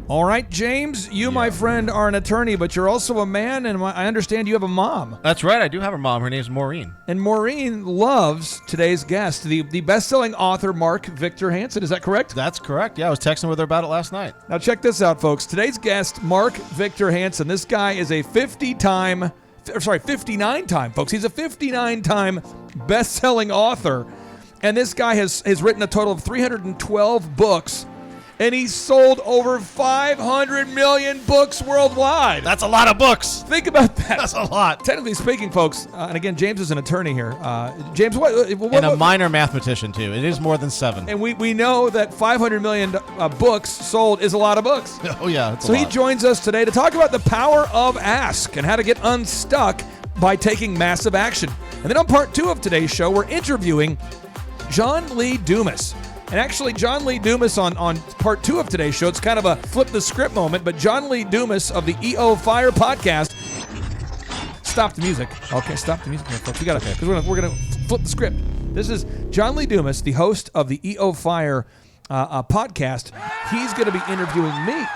All right, James, you, my friend, are an attorney, but you're also a man, and I understand you have a mom. That's right. I do have a mom. Her name's Maureen. And Maureen loves today's guest, the best-selling author, Mark Victor Hansen. Is that correct? That's correct. Yeah, I was texting with her about it last night. Now, check this out, folks. Today's guest, Mark Victor Hansen. This guy is a 59-time, folks. He's a 59-time best-selling author. And this guy has written a total of 312 books. And he's sold over 500 million books worldwide. That's a lot of books. Think about that. That's a lot. Technically speaking, folks, and again, James is an attorney here. James, what? And a minor mathematician, too. It is more than 7. And we know that 500 million books sold is a lot of books. Oh, yeah. So he joins us today to talk about the power of ask and how to get unstuck by taking massive action. And then on part 2 of today's show, we're interviewing John Lee Dumas. And actually, John Lee Dumas on part 2 of today's show, it's kind of a flip the script moment, but John Lee Dumas of the EO Fire podcast. Stop the music. Okay, stop the music here, folks. We got to, because we're gonna flip the script. This is John Lee Dumas, the host of the EO Fire podcast. He's going to be interviewing me.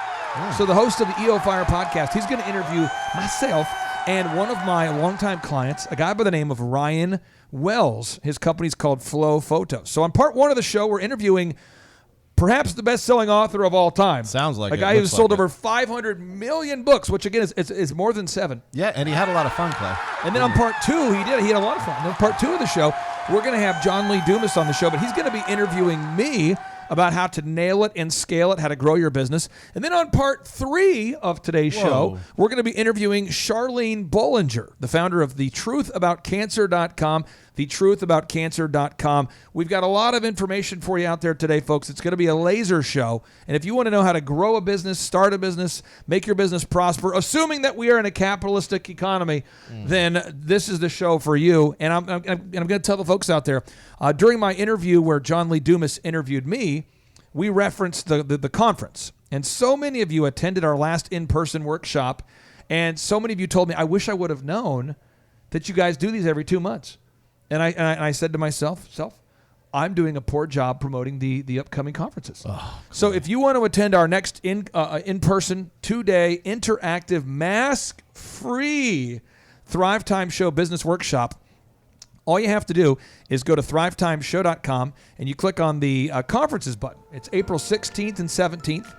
So the host of the EO Fire podcast, he's going to interview myself and one of my longtime clients, a guy by the name of Ryan Wells. His company's called Flow Photos. So on part 1 of the show, we're interviewing perhaps the best-selling author of all time. Sounds like a guy who's sold over 500 million books, which again is more than 7. Yeah, and he had a lot of fun, Clay. And then on part 2, he had a lot of fun. And then part 2 of the show, we're going to have John Lee Dumas on the show, but he's going to be interviewing me about how to nail it and scale it, how to grow your business. And then on part 3 of today's show, we're going to be interviewing Charlene Bollinger, the founder of TheTruthAboutCancer.com, TheTruthAboutCancer.com. We've got a lot of information for you out there today, folks. It's going to be a laser show. And if you want to know how to grow a business, start a business, make your business prosper, assuming that we are in a capitalistic economy, then this is the show for you. And I'm going to tell the folks out there, during my interview where John Lee Dumas interviewed me, we referenced the conference. And so many of you attended our last in-person workshop, and so many of you told me, I wish I would have known that you guys do these every 2 months. And I said to myself, I'm doing a poor job promoting the upcoming conferences. So if you want to attend our next in-person 2-day interactive mask-free Thrive Time Show business workshop, all you have to do is go to thrivetimeshow.com and you click on the conferences button. It's April 16th and 17th.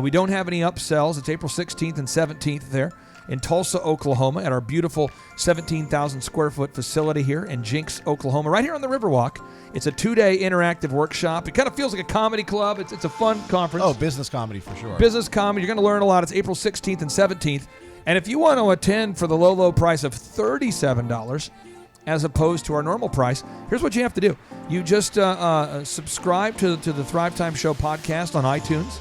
We don't have any upsells. It's April 16th and 17th there in Tulsa, Oklahoma, at our beautiful 17,000 square foot facility here in Jinx, Oklahoma, right here on the Riverwalk. It's a 2-day interactive workshop. It kind of feels like a comedy club. It's a fun conference. Oh, business comedy for sure. Business comedy. You're going to learn a lot. It's April 16th and 17th. And if you want to attend for the low price of $37, as opposed to our normal price, here's what you have to do. You just subscribe to the Thrive Time Show podcast on iTunes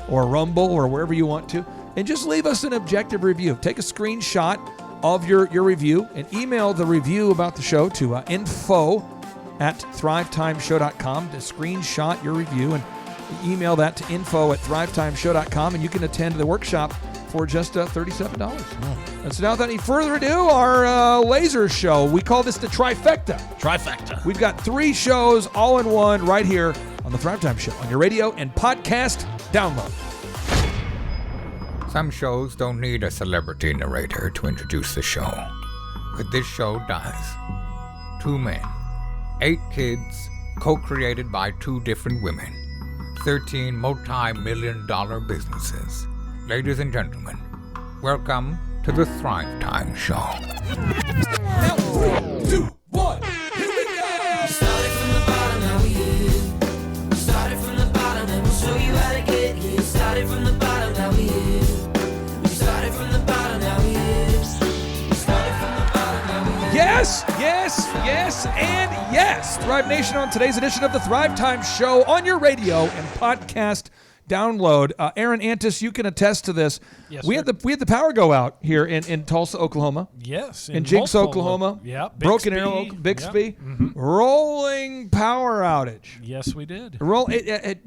or Rumble or wherever you want to, and just leave us an objective review. Take a screenshot of your review and email the review about the show to info@thrivetimeshow.com to screenshot your review and email that to info@thrivetimeshow.com, and you can attend the workshop for just $37. And so now without any further ado, our laser show. We call this the trifecta. We've got 3 shows all in one right here on the Thrive Time Show on your radio and podcast download. Some shows don't need a celebrity narrator to introduce the show, but this show does. 2 men, 8 kids, co-created by 2 different women, 13 multi-million-dollar businesses. Ladies and gentlemen, welcome to the Thrive Time Show. Now, 3, 2, 1, here we go! Started from the bottom, now we here. Started from the bottom, and we'll show you how to get here. Started from the bottom, now we here. Started from the bottom, now we here. Started from the bottom, now we here. Yes, and yes! Thrive Nation on today's edition of the Thrive Time Show on your radio and podcast download. Aaron Antis, you can attest to this. Yes, we had the power go out here in Tulsa, Oklahoma. Yes, in Jinx, multiple, Oklahoma. Yeah, Broken Arrow, Bixby. Yep. Mm-hmm. Rolling power outage. Yes, we did. Do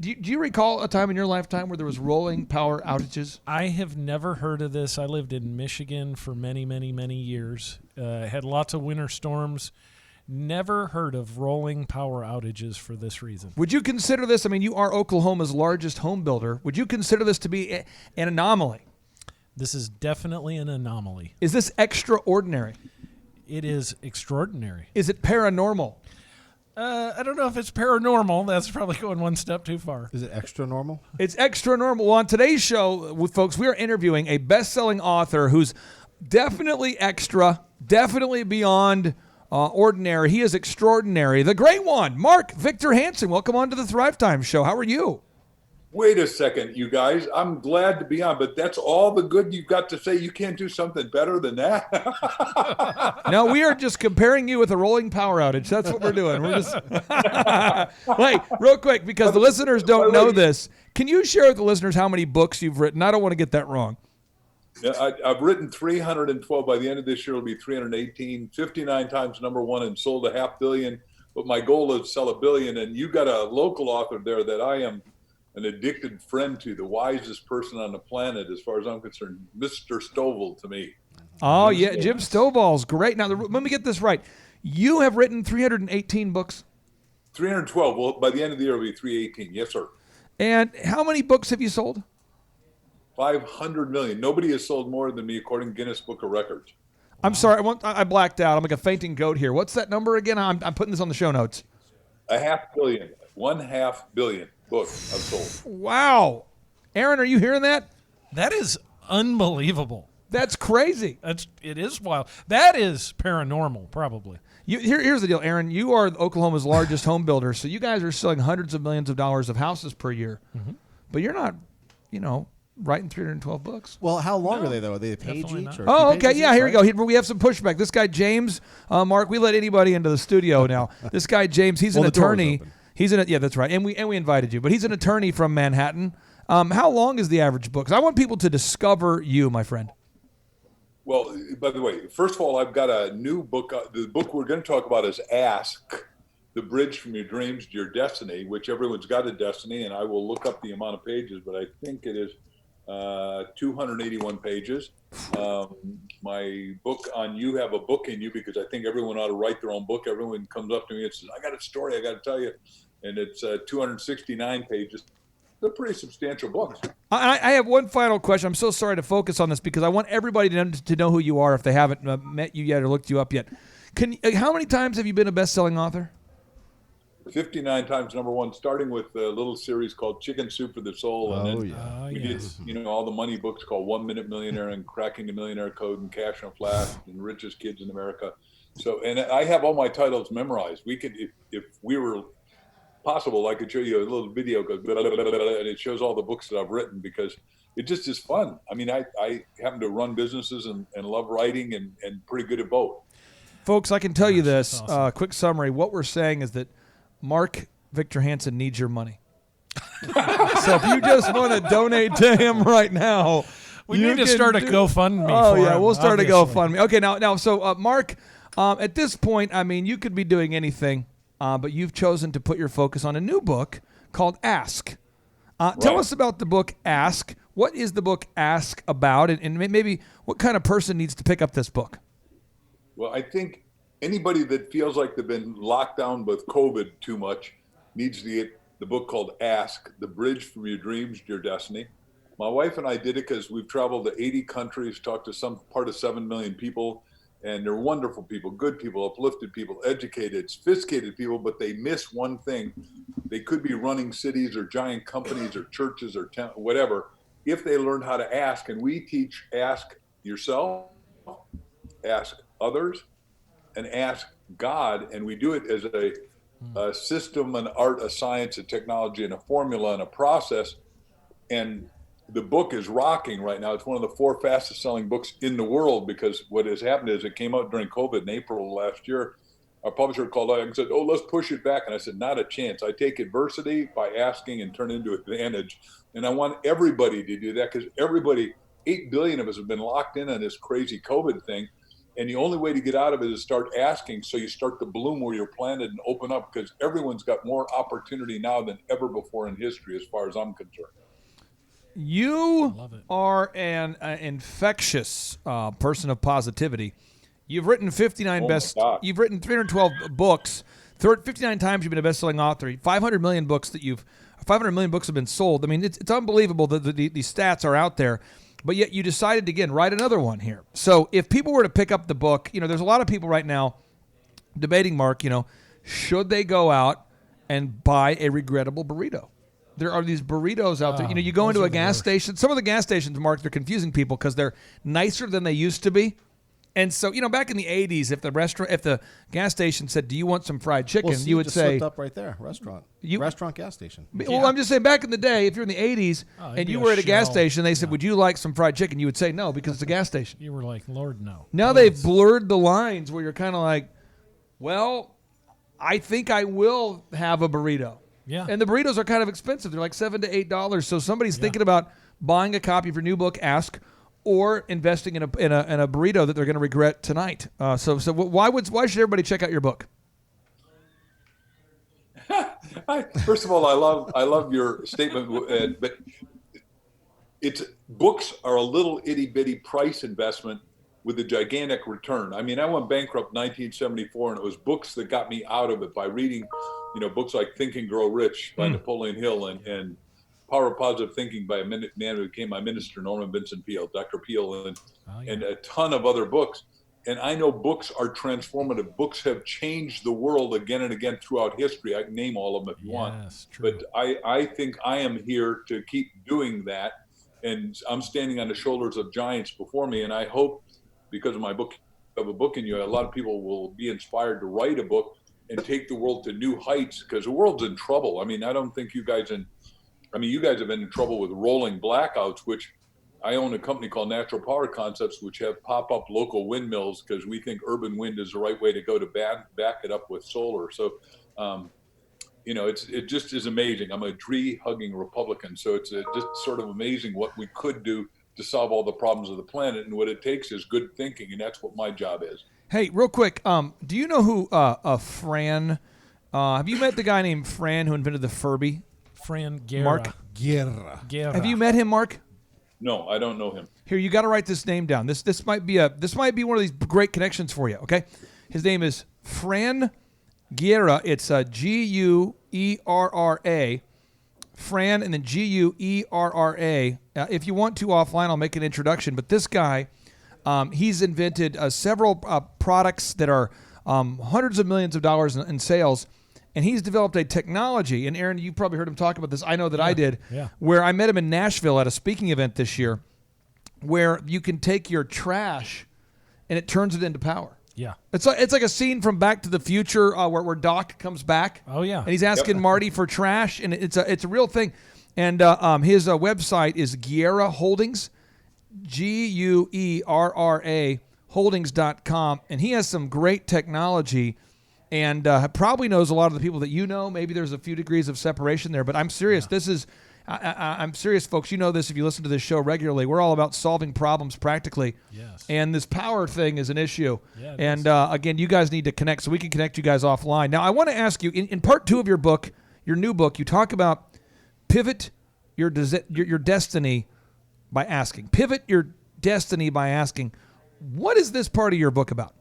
you recall a time in your lifetime where there was rolling power outages? I have never heard of this. I lived in Michigan for many, many, many years. Had lots of winter storms, Never heard of rolling power outages for this reason. Would you consider this, I mean, you are Oklahoma's largest home builder. Would you consider this to be an anomaly? This is definitely an anomaly. Is this extraordinary? It is extraordinary. Is it paranormal? I don't know if it's paranormal. That's probably going one step too far. Is it extra normal? It's extra normal. Well, on today's show, with folks, we are interviewing a best-selling author who's definitely extra, definitely beyond ordinary. He is extraordinary. The great one, Mark Victor Hansen. Welcome on to the Thrive Time Show. How are you? Wait a second, you guys. I'm glad to be on, but that's all the good you've got to say. You can't do something better than that. No, we are just comparing you with a rolling power outage. That's what we're doing. We're just wait, real quick, because the listeners don't know this. Can you share with the listeners how many books you've written? I don't want to get that wrong. Yeah, I've written 312. By the end of this year, it'll be 318, 59 times #1, and sold 500 million. But my goal is to sell 1 billion. And you got a local author there that I am an addicted friend to, the wisest person on the planet, as far as I'm concerned, Mr. Stovall to me. Oh, yeah, Jim Stovall's great. Now, let me get this right. You have written 318 books? 312. Well, by the end of the year, it'll be 318. Yes, sir. And how many books have you sold? 500 million. Nobody has sold more than me, according to Guinness Book of Records. I'm sorry, I blacked out. I'm like a fainting goat here. What's that number again? I'm putting this on the show notes. 500 million. 1/2 billion books I've sold. Wow. Aaron, are you hearing that? That is unbelievable. That's crazy. It is wild. That is paranormal, probably. Here's the deal, Aaron. You are Oklahoma's largest home builder, so you guys are selling hundreds of millions of dollars of houses per year. Mm-hmm. But you're not, writing 312 books. Well, how long are they, though? Are they a page Definitely each? not. Or Oh, 2 okay. pages Yeah, each, here we right? go. We have some pushback. This guy, James, Mark, we let anybody into the studio now. This guy, James, he's an Well, the door was attorney. open. Yeah, that's right. And we invited you. But he's an attorney from Manhattan. How long is the average book? 'Cause I want people to discover you, my friend. Well, by the way, first of all, I've got a new book. The book we're going to talk about is Ask, The Bridge from Your Dreams to Your Destiny, which everyone's got a destiny, and I will look up the amount of pages, but I think it is 281 pages. My book on You Have a Book in You, because I think everyone ought to write their own book. Everyone comes up to me and says, I got a story I got to tell you. And it's 269 pages. They're pretty substantial books. I have one final question. I'm so sorry to focus on this because I want everybody to know who you are if they haven't met you yet or looked you up yet. How many times have you been a best-selling author? 59 times #1, starting with a little series called Chicken Soup for the Soul. And then yeah. we Yes. did, all the money books called 1 Minute Millionaire and Cracking the Millionaire Code and Cash on Flash and Richest Kids in America. So, and I have all my titles memorized. We could, if we were possible, I could show you a little video and it shows all the books that I've written because it just is fun. I mean, I happen to run businesses and love writing and pretty good at both. Folks, I can tell you this. that's awesome. Quick summary. What we're saying is that Mark Victor Hansen needs your money. So if you just want to donate to him right now, We you need to can start a do- GoFundMe Oh, for yeah, him, we'll start obviously. a GoFundMe. Okay, now, so Mark, at this point, I mean, you could be doing anything, but you've chosen to put your focus on a new book called Ask. Tell Right. us about the book Ask. What is the book Ask about, and maybe what kind of person needs to pick up this book? Well, I think anybody that feels like they've been locked down with COVID too much needs to get the book called Ask, The Bridge from Your Dreams to Your Destiny. My wife and I did it because we've traveled to 80 countries, talked to some part of 7 million people, and they're wonderful people, good people, uplifted people, educated, sophisticated people, but they miss one thing. They could be running cities or giant companies or churches or whatever, if they learned how to ask. And we teach ask yourself, ask others, and ask God. And we do it as a system, an art, a science, a technology, and a formula and a process. And the book is rocking right now. It's one of the 4 fastest selling books in the world because what has happened is it came out during COVID in April of last year. Our publisher called out and said, oh, let's push it back. And I said, not a chance. I take adversity by asking and turn it into advantage. And I want everybody to do that because 8 billion of us have been locked in on this crazy COVID thing. And the only way to get out of it is start asking so you start to bloom where you're planted and open up because everyone's got more opportunity now than ever before in history as far as I'm concerned. You Love it. are an infectious person of positivity. You've written 59 Oh best. my God. You've written 312 books. 59 times you've been a best-selling author. 500 million books that 500 million books have been sold. I mean, it's unbelievable that the stats are out there. But yet you decided to, again, write another one here. So if people were to pick up the book, there's a lot of people right now debating, Mark, should they go out and buy a regrettable burrito? There are these burritos out there. You go into a gas station. Some of the gas stations, Mark, they're confusing people because they're nicer than they used to be. And so, back in the 80s, if the gas station said, "Do you want some fried chicken?" Well, see, you would just say, slipped up right there, restaurant gas station. Well, I'm just saying, back in the day, if you're in the 80s and you were at a gas station, they said, "Would you like some fried chicken?" You would say no because it's a gas station. You were like, Lord, no. Now they've blurred the lines where you're kind of like, well, I think I will have a burrito. Yeah. And the burritos are kind of expensive. They're like $7 to $8. So somebody's thinking about buying a copy of your new book, Ask, or investing in a burrito that they're going to regret tonight. So why should everybody check out your book? First of all, I love your statement, but books are a little itty bitty price investment with a gigantic return. I mean, I went bankrupt in 1974, and it was books that got me out of it by reading, books like Think and Grow Rich by Napoleon Hill and Power of Positive Thinking by a man who became my minister, Norman Vincent Peale, Dr. Peale, and a ton of other books. And I know books are transformative. Books have changed the world again and again throughout history. I can name all of them if you want. True. But I think I am here to keep doing that. And I'm standing on the shoulders of giants before me. And I hope, because of my book, of a book in you, a lot of people will be inspired to write a book and take the world to new heights, because the world's in trouble. I mean, I don't think you guys have been in trouble with rolling blackouts, which I own a company called Natural Power Concepts, which have pop-up local windmills because we think urban wind is the right way to go to back it up with solar. So, it just is amazing. I'm a tree-hugging Republican, so it's just sort of amazing what we could do to solve all the problems of the planet, and what it takes is good thinking, and that's what my job is. Hey, real quick, do you know who Fran? Have you met the guy named Fran who invented the Furby? Fran Guerra. Mark? Guerra. Have you met him, Mark? No, I don't know him. Here, you got to write this name down. This might be one of these great connections for you. Okay, his name is Fran Guerra. It's Guerra. Fran and then Guerra. If you want to offline, I'll make an introduction. But this guy, he's invented several products that are hundreds of millions of dollars in sales. And he's developed a technology, and Aaron, you probably heard him talk about this. I know that I did, where I met him in Nashville at a speaking event this year, where you can take your trash and it turns it into power. Yeah. It's like a scene from Back to the Future where Doc comes back. Oh, yeah. And he's asking Marty for trash, and it's a real thing. And his website is Guerra Holdings, Guerra Holdings.com, and he has some great technology. And probably knows a lot of the people that you know. Maybe there's a few degrees of separation there, but I'm serious. Yeah. I'm serious, folks. You know this if you listen to this show regularly. We're all about solving problems practically. Yes. And this power thing is an issue. Yeah, and again, you guys need to connect so we can connect you guys offline. Now, I want to ask you, in part 2 of your book, your new book, you talk about pivot your destiny by asking. Pivot your destiny by asking. What is this part of your book about?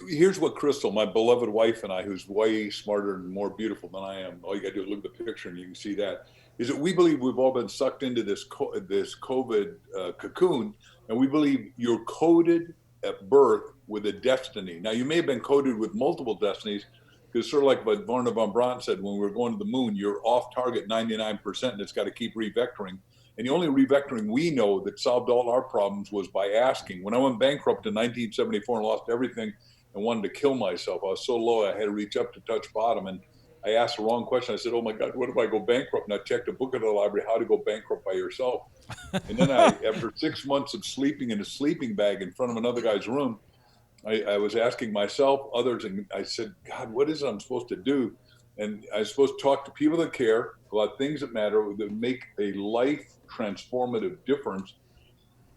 Here's what Crystal, my beloved wife, and I, who's way smarter and more beautiful than I am, all you got to do is look at the picture and you can see that, is that we believe we've all been sucked into this COVID cocoon, and we believe you're coded at birth with a destiny. Now, you may have been coded with multiple destinies, because sort of like what Werner von Braun said, when we were going to the moon, you're off target 99%, and it's got to keep revectoring. And the only revectoring we know that solved all our problems was by asking. When I went bankrupt in 1974 and lost everything, and wanted to kill myself. I was so low, I had to reach up to touch bottom. And I asked the wrong question. I said, oh my God, what if I go bankrupt? And I checked a book at the library, How to Go Bankrupt by Yourself. And then after 6 months of sleeping in a sleeping bag in front of another guy's room, I was asking myself, others, and I said, God, what is it I'm supposed to do? And I was supposed to talk to people that care about things that matter, that make a life transformative difference.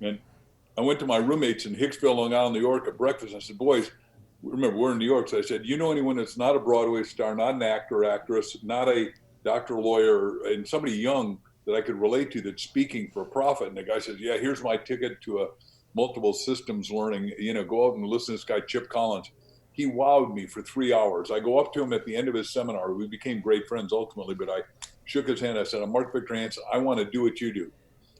And I went to my roommates in Hicksville, Long Island, New York at breakfast. And I said, boys, remember, we're in New York, so I said, you know anyone that's not a Broadway star, not an actor, actress, not a doctor, lawyer, and somebody young that I could relate to that's speaking for profit? And the guy says, yeah, here's my ticket to a multiple systems learning, go out and listen to this guy, Chip Collins. He wowed me for 3 hours. I go up to him at the end of his seminar. We became great friends ultimately, but I shook his hand. I said, I'm Mark Victor Hansen. I want to do what you do.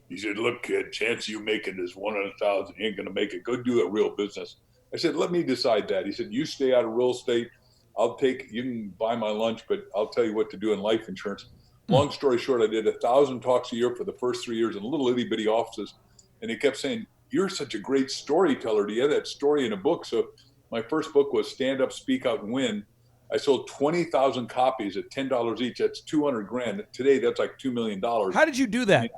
He said, look, kid, chance of you making is 1 in 1,000. You ain't going to make it. Go do a real business. I said, let me decide that. He said, you stay out of real estate. You can buy my lunch, but I'll tell you what to do in life insurance. Long story short, I did 1,000 talks a year for the first 3 years in little itty bitty offices. And he kept saying, you're such a great storyteller. Do you have that story in a book? So my first book was Stand Up, Speak Out, and Win. I sold 20,000 copies at $10 each. That's $200,000. Today, that's like $2 million. How did you do that?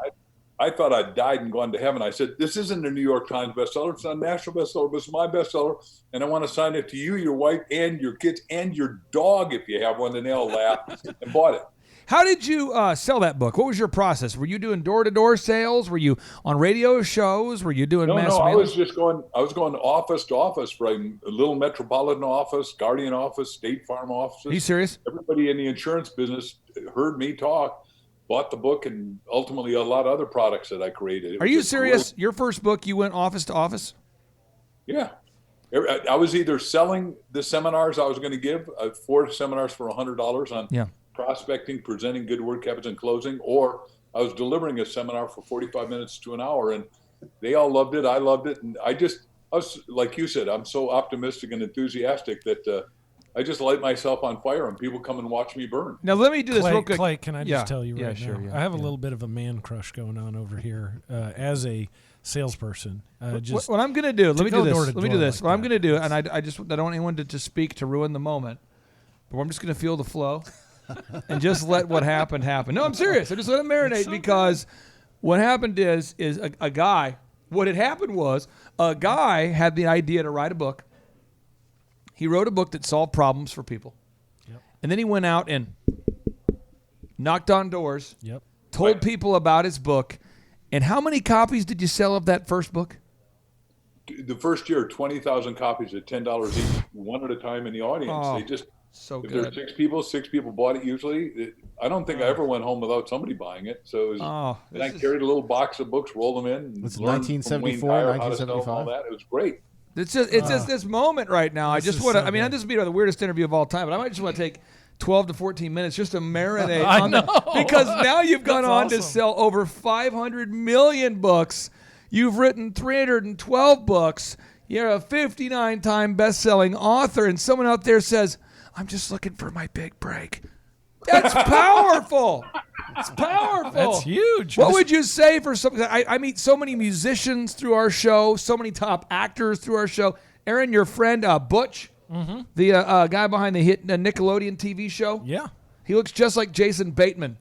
I thought I'd died and gone to heaven. I said, this isn't a New York Times bestseller. It's not a national bestseller, but it's my bestseller. And I want to sign it to you, your wife, and your kids, and your dog, if you have one. And they all laughed and bought it. How did you sell that book? What was your process? Were you doing door-to-door sales? Were you on radio shows? Were you doing mass No, mailing? I was going office to office, from a little metropolitan office, Guardian office, State Farm offices. Are you serious? Everybody in the insurance business heard me talk, bought the book, and ultimately a lot of other products that I created. Are you serious? Your first book, you went office to office? Yeah. I was either selling the seminars I was going to give, 4 seminars for $100 on prospecting, presenting good word habits, and closing, or I was delivering a seminar for 45 minutes to an hour, and they all loved it. I loved it. And I was, like you said, I'm so optimistic and enthusiastic that I just light myself on fire and people come and watch me burn. Now, let me do this real quick. Clay, can I just tell you right sure, now? I have a little bit of a man crush going on over here as a salesperson. What I'm going to do, let me do this. Like what I'm going to do, and I don't want anyone to speak to ruin the moment, but I'm just going to feel the flow and just let what happened happen. No, I'm serious. I just let it marinate because what happened is a guy, what had happened was a guy had the idea to write a book. He wrote a book that solved problems for people. Yep. And then he went out and knocked on doors, told people about his book. And how many copies did you sell of that first book? The first year, 20,000 copies at $10 each, one at a time in the audience. Oh, they just, so if good. there were 6 people bought it usually. I don't think I ever went home without somebody buying it. So it was, and I carried a little box of books, rolled them in. It's 1974, 1975. All that. It was great. It's just this moment right now. I just want to. I mean, this would be the weirdest interview of all time, but I might just want to take 12 to 14 minutes just to marinate on that, because now you've gone on to sell over 500 million books. You've written 312 books. You're a 59-time best-selling author, and someone out there says, "I'm just looking for my big break." That's powerful. It's powerful. That's huge. What would you say for something? I meet so many musicians through our show, so many top actors through our show. Aaron, your friend Butch, the guy behind the hit Nickelodeon TV show. Yeah. He looks just like Jason Bateman.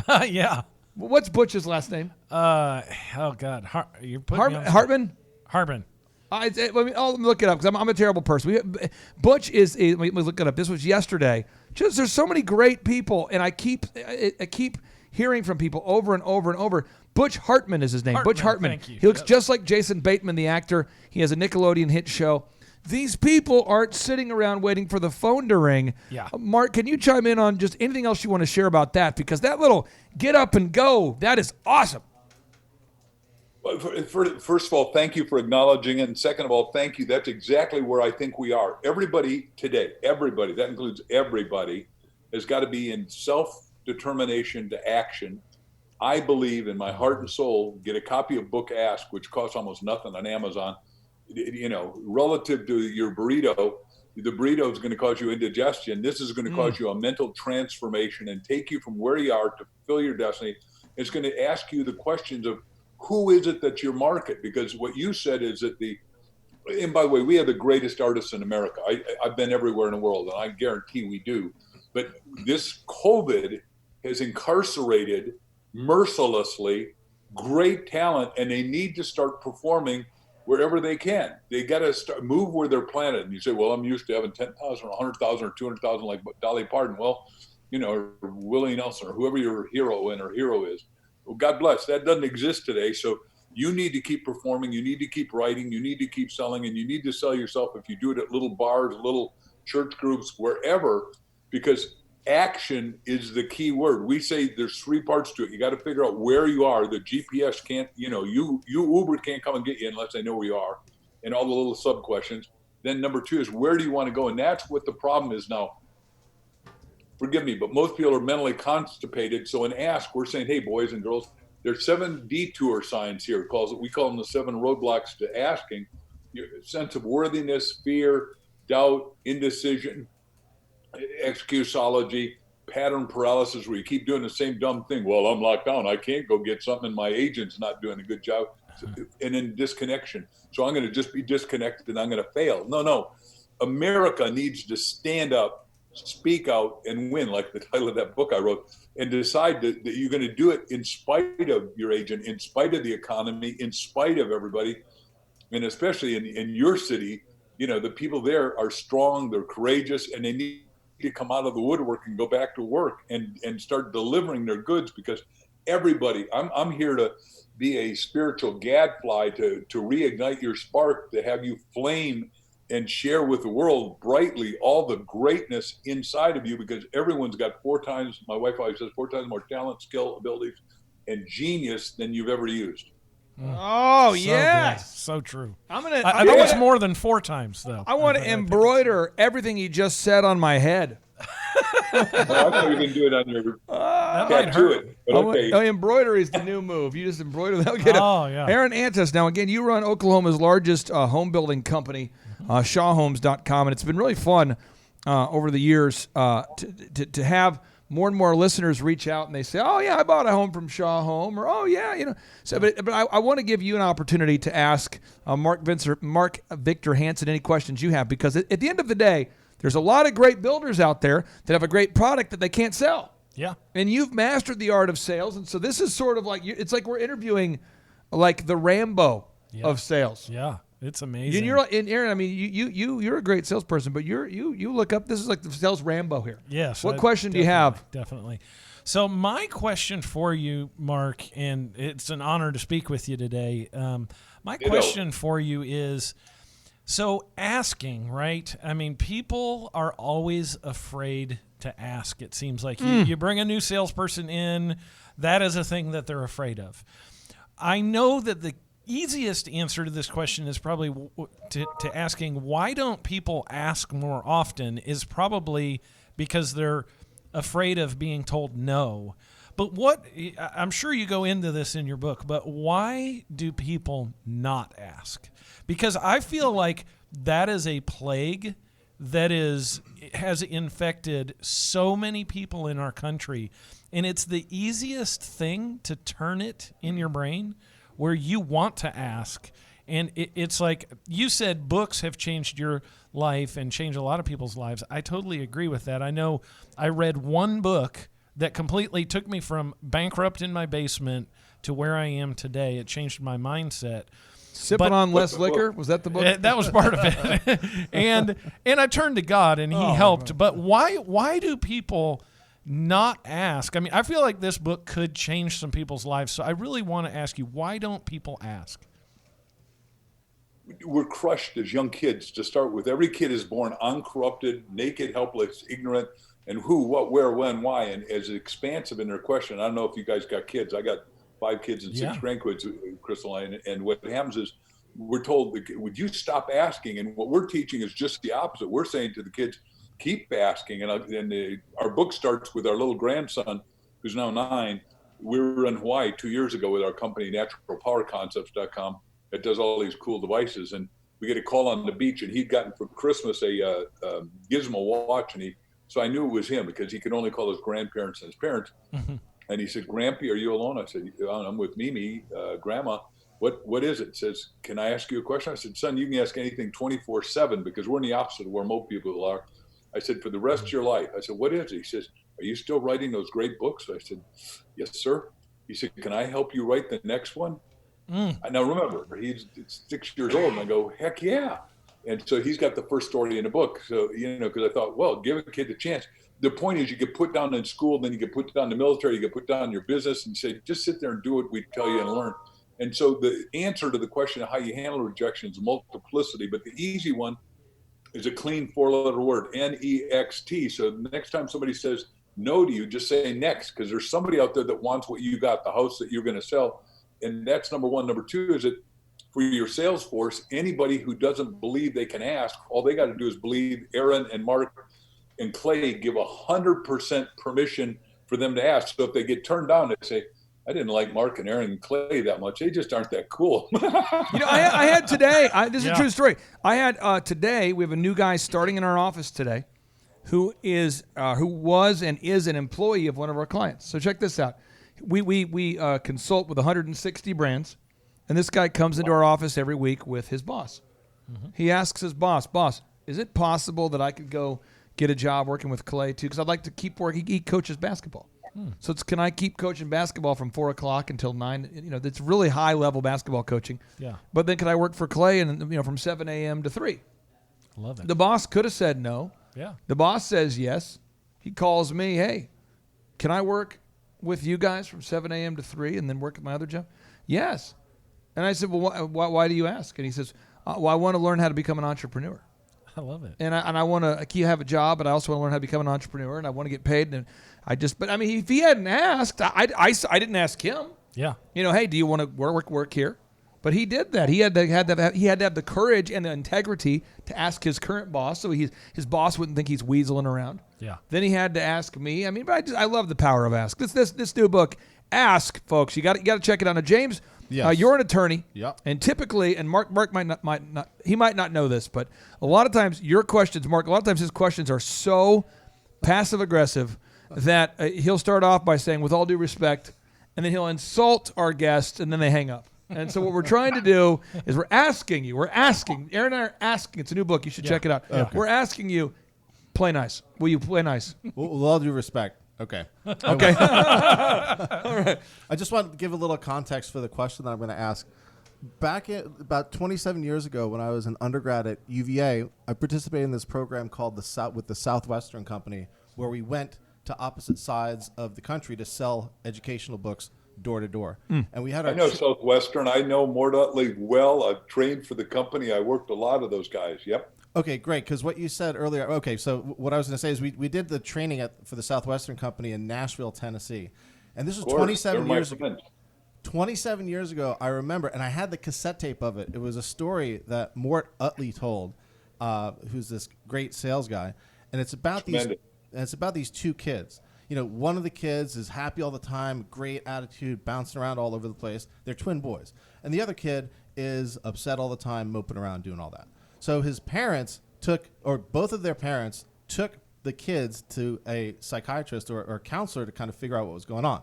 Yeah. What's Butch's last name? Oh, God. You're putting Hartman? Hartman. Let me look it up because I'm a terrible person. Butch is. Let me look it up. This was yesterday. Just there's so many great people, and I keep hearing from people over and over and over. Butch Hartman is his name. Butch Hartman. Thank you. He looks just like Jason Bateman, the actor. He has a Nickelodeon hit show. These people aren't sitting around waiting for the phone to ring. Yeah. Mark, can you chime in on just anything else you want to share about that? Because that little get up and go, that is awesome. Well, first of all, thank you for acknowledging it. And second of all, thank you. That's exactly where I think we are. Everybody today, everybody, that includes everybody, has got to be in self-determination to action. I believe in my heart and soul, get a copy of Book Ask, which costs almost nothing on Amazon. Relative to your burrito, the burrito is going to cause you indigestion. This is going to cause you a mental transformation and take you from where you are to fulfill your destiny. It's going to ask you the questions of, who is it that you market? Because what you said is that and by the way, we have the greatest artists in America. I've been everywhere in the world, and I guarantee we do. But this COVID has incarcerated mercilessly great talent, and they need to start performing wherever they can. They got to move where they're planted. And you say, well, I'm used to having 10,000 or 100,000 or 200,000 like Dolly Parton. Well, or Willie Nelson or whoever your hero is. Well, God bless. That doesn't exist today. So you need to keep performing. You need to keep writing. You need to keep selling. And you need to sell yourself if you do it at little bars, little church groups, wherever, because action is the key word. We say there's 3 parts to it. You got to figure out where you are. The GPS can't, you Uber can't come and get you unless they know where you are, and all the little sub questions. Then number 2 is where do you want to go? And that's what the problem is now. Forgive me, but most people are mentally constipated. So in Ask, we're saying, hey, boys and girls, there's 7 detour signs here. We call them the 7 roadblocks to asking. Your sense of worthiness, fear, doubt, indecision, excusology, pattern paralysis, where you keep doing the same dumb thing. Well, I'm locked down. I can't go get something, and my agent's not doing a good job. And then disconnection. So I'm going to just be disconnected and I'm going to fail. No. America needs to stand up, speak out, and win, like the title of that book I wrote, and decide that you're going to do it in spite of your agent, in spite of the economy, in spite of everybody. And especially in your city, the people there are strong, they're courageous, and they need to come out of the woodwork and go back to work and start delivering their goods, because everybody, I'm here to be a spiritual gadfly to reignite your spark, to have you flame and share with the world brightly all the greatness inside of you, because everyone's got 4 times, my wife always says, 4 times more talent, skill, abilities, and genius than you've ever used. Oh, So yes. good. So true. I know it's more than 4 times, though. I want to embroider everything he just said on my head. Well, I thought you were going to do it on your tattoo it. But okay. Embroidery is the new move. You just embroider that. Yeah. Aaron Antis. Now, again, you run Oklahoma's largest home building company, shawhomes.com, and it's been really fun over the years to have more and more listeners reach out and they say, oh, yeah, I bought a home from Shaw Home, or, oh, yeah, So, but I want to give you an opportunity to ask Mark Victor Hansen any questions you have, because at the end of the day, there's a lot of great builders out there that have a great product that they can't sell. Yeah. And you've mastered the art of sales. And so this is sort of like, it's like we're interviewing like the Rambo of sales. Yeah. It's amazing. And Aaron, I mean, you're a great salesperson, but you look up, this is like the sales Rambo here. Yes. What question do you have? Definitely. So my question for you, Mark, and it's an honor to speak with you today. My question for you is, so asking, right? I mean, people are always afraid to ask. It seems like you bring a new salesperson in, that is a thing that they're afraid of. I know that the easiest answer to this question is probably to asking, why don't people ask more often, is probably because they're afraid of being told no. But I'm sure you go into this in your book, but why do people not ask? Because I feel like that is a plague that has infected so many people in our country, and it's the easiest thing to turn it in your brain where you want to ask. And it's like you said, books have changed your life and changed a lot of people's lives. I totally agree with that. I know I read one book that completely took me from bankrupt in my basement to where I am today. It changed my mindset. Sipping on less liquor? Was that the book? That was part of it. and I turned to God, and He helped. But why do people not ask? I mean, I feel like this book could change some people's lives. So I really want to ask you, why don't people ask? We're crushed as young kids to start with. Every kid is born uncorrupted, naked, helpless, ignorant, and who, what, where, when, why, and as expansive in their question. I don't know if you guys got kids. I got 5 kids and 6 grandkids, Crystal, and what happens is we're told, would you stop asking? And what we're teaching is just the opposite. We're saying to the kids, keep asking. And our book starts with our little grandson, who's now 9. We were in Hawaii 2 years ago with our company, naturalpowerconcepts.com, that does all these cool devices. And we get a call on the beach, and he'd gotten for Christmas a Gizmo watch. And so I knew it was him because he could only call his grandparents and his parents. Mm-hmm. And he said, Grampy, are you alone? I said, I'm with Mimi, Grandma. What is it? He says, can I ask you a question? I said, son, you can ask anything 24/7 because we're in the opposite of where most people are. I said, for the rest of your life. I said, what is it? He says, are you still writing those great books? I said, yes, sir. He said, can I help you write the next one? Now, remember, he's 6 years old. And I go, heck yeah. And so he's got the first story in the book. So, because I thought, well, give a kid a chance. The point is you get put down in school, then you get put down in the military, you get put down in your business and say, just sit there and do what we tell you and learn. And so the answer to the question of how you handle rejection is multiplicity, but the easy one is a clean 4-letter word, N-E-X-T. So the next time somebody says no to you, just say next, because there's somebody out there that wants what you got, the house that you're going to sell. And that's number one. Number two is that for your sales force, anybody who doesn't believe they can ask, all they got to do is believe Aaron and Mark and Clay give 100% permission for them to ask. So if they get turned down, they say, I didn't like Mark and Aaron and Clay that much. They just aren't that cool. I had today, this is a true story. I had today, we have a new guy starting in our office today who was and is an employee of one of our clients. So check this out. We consult with 160 brands, and this guy comes into our office every week with his boss. Mm-hmm. He asks his boss, is it possible that I could go get a job working with Clay too? Because I'd like to keep working. He coaches basketball. So can I keep coaching basketball from 4 o'clock until 9? That's really high level basketball coaching. Yeah. But then can I work for Clay and from 7 a.m. to 3? I love it. The boss could have said no. Yeah. The boss says yes. He calls me, hey, can I work with you guys from 7 a.m. to 3 and then work at my other job? Yes. And I said, well, why do you ask? And he says, well, I want to learn how to become an entrepreneur. I love it. And I want to have a job, but I also want to learn how to become an entrepreneur, and I want to get paid. And if he hadn't asked, I didn't ask him. Yeah. Hey, do you want to work here? But he did that. He had to have the courage and the integrity to ask his current boss, so his boss wouldn't think he's weaseling around. Yeah. Then he had to ask me. But I love the power of ask. This new book, Ask, folks. You got to check it out. Now, James. Yes. You're an attorney, and typically, and Mark might not, he might not know this, but a lot of times your questions, Mark, a lot of times his questions are so passive aggressive that he'll start off by saying, with all due respect, and then he'll insult our guests, and then they hang up. And so what we're trying to do is we're asking, Aaron and I are asking, it's a new book, you should check it out. Okay. We're asking you, play nice. Will you play nice? With all due respect. Okay. Okay. All right. I just want to give a little context for the question that I'm going to ask. Back about 27 years ago, when I was an undergrad at UVA, I participated in this program called with the Southwestern Company, where we went to opposite sides of the country to sell educational books door to door. And we had I know Southwestern. I know Mort Utley well. I've trained for the company. I worked a lot of those guys. Yep. Okay, great. Because what you said earlier. Okay, so what I was going to say is we did the training for the Southwestern Company in Nashville, Tennessee, and this was 27 years ago. 27 years ago, I remember, and I had the cassette tape of it. It was a story that Mort Utley told, who's this great sales guy, and it's about these two kids. One of the kids is happy all the time, great attitude, bouncing around all over the place. They're twin boys, and the other kid is upset all the time, moping around, doing all that. So his parents both of their parents took the kids to a psychiatrist or counselor to kind of figure out what was going on.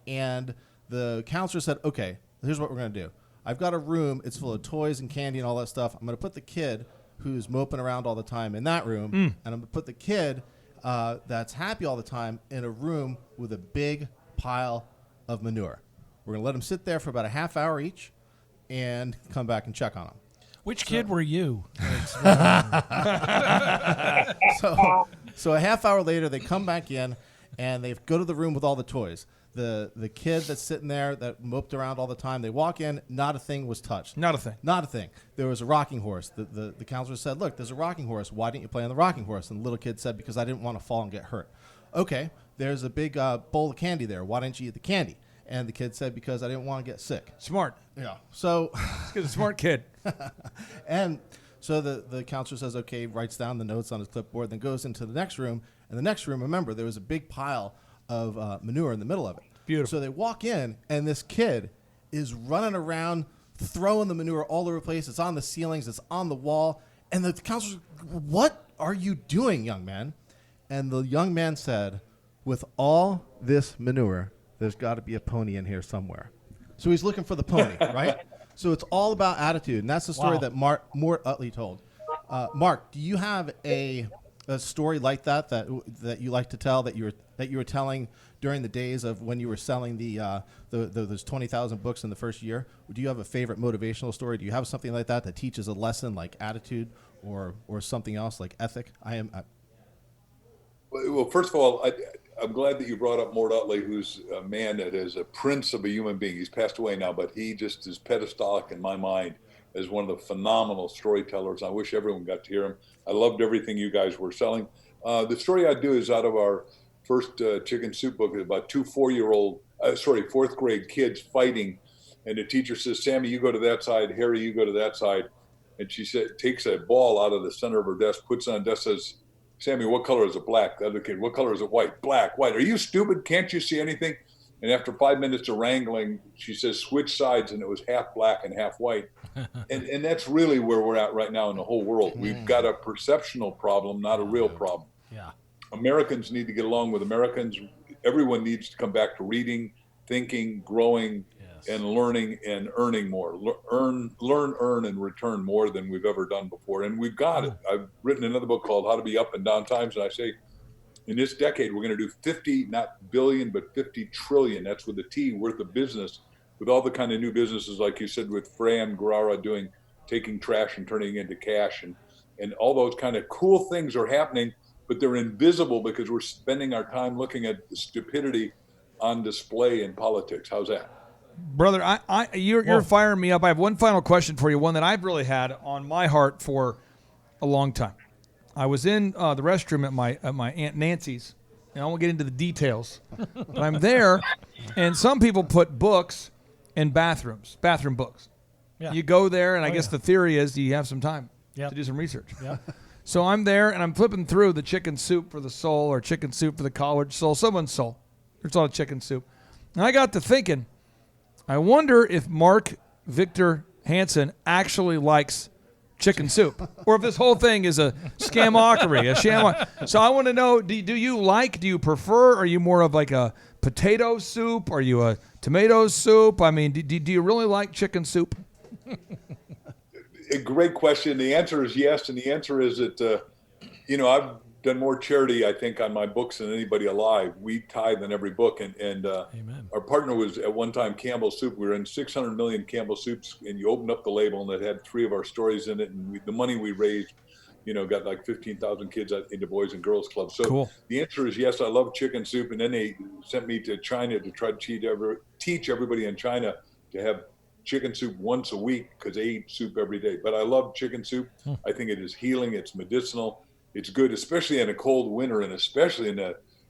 And the counselor said, okay, here's what we're going to do. I've got a room. It's full of toys and candy and all that stuff. I'm going to put the kid who's moping around all the time in that room, and I'm going to put the kid that's happy all the time in a room with a big pile of manure. We're going to let them sit there for about a half hour each and come back and check on them. Which kid were you? So a half hour later, they come back in, and they go to the room with all the toys. The kid that's sitting there that moped around all the time, they walk in, not a thing was touched. Not a thing. Not a thing. There was a rocking horse. The counselor said, look, there's a rocking horse. Why didn't you play on the rocking horse? And the little kid said, because I didn't want to fall and get hurt. Okay, there's a big bowl of candy there. Why didn't you eat the candy? And the kid said, because I didn't want to get sick. Smart. Yeah. So he's a smart kid. And so the counselor says, okay, writes down the notes on his clipboard, then goes into the next room. And the next room, remember, there was a big pile of manure in the middle of it. Beautiful. So they walk in, and this kid is running around, throwing the manure all over the place. It's on the ceilings. It's on the wall. And the counselor, what are you doing, young man? And the young man said, with all this manure, there's got to be a pony in here somewhere. So he's looking for the pony, right? So it's all about attitude, and that's the story that Mort Utley told. Mark, do you have a story like that you like to tell that you were telling during the days of when you were selling those 20,000 books in the first year? Do you have a favorite motivational story? Do you have something like that teaches a lesson like attitude or something else like ethic? Well, first of all, I'm glad that you brought up Mort Utley, who's a man that is a prince of a human being. He's passed away now, but he just is pedestalic in my mind as one of the phenomenal storytellers. I wish everyone got to hear him. I loved everything you guys were selling. The story I do is out of our first Chicken Soup book. It's about two fourth grade kids fighting. And the teacher says, Sammy, you go to that side. Harry, you go to that side. And she takes a ball out of the center of her desk, puts it on the desk, says, Sammy, what color is it? Black. The other kid, what color is it? White. Black. White. Are you stupid? Can't you see anything? And after 5 minutes of wrangling, she says, switch sides, and it was half black and half white. and that's really where we're at right now in the whole world. We've got a perceptional problem, not a real problem. Yeah. Americans need to get along with Americans. Everyone needs to come back to reading, thinking, growing, and learning and earning more. Learn, earn, and return more than we've ever done before. And we've got it. I've written another book called How to Be Up and Down Times. And I say, in this decade, we're going to do 50, not billion, but 50 trillion. That's with a T worth of business, with all the kind of new businesses, like you said, with Fran Guerrara taking trash and turning it into cash. And all those kind of cool things are happening, but they're invisible because we're spending our time looking at the stupidity on display in politics. How's that? Brother, you're firing me up. I have one final question for you, one that I've really had on my heart for a long time. I was in the restroom at my Aunt Nancy's, and I won't get into the details, but I'm there, and some people put books in bathrooms, bathroom books. Yeah. You go there, and I guess the theory is you have some time to do some research. Yeah. So I'm there, and I'm flipping through the Chicken Soup for the Soul or Chicken Soup for the College Soul, someone's soul. There's all Chicken Soup. And I got to thinking, I wonder if Mark Victor Hansen actually likes chicken soup, or if this whole thing is a scamockery, a sham. So I want to know: do you prefer? Are you more of like a potato soup? Are you a tomato soup? I mean, do you really like chicken soup? A great question. The answer is yes, and the answer is that I've done more charity, I think, on my books than anybody alive. We tithe in every book, and our partner was at one time Campbell Soup. We were in 600 million Campbell Soups, and you opened up the label, and it had 3 of our stories in it, and the money we raised, got like 15,000 kids into Boys and Girls Club. So cool. The answer is yes, I love chicken soup, and then they sent me to China to try to teach everybody in China to have chicken soup once a week because they eat soup every day. But I love chicken soup. I think it is healing. It's medicinal. It's good, especially in a cold winter, and especially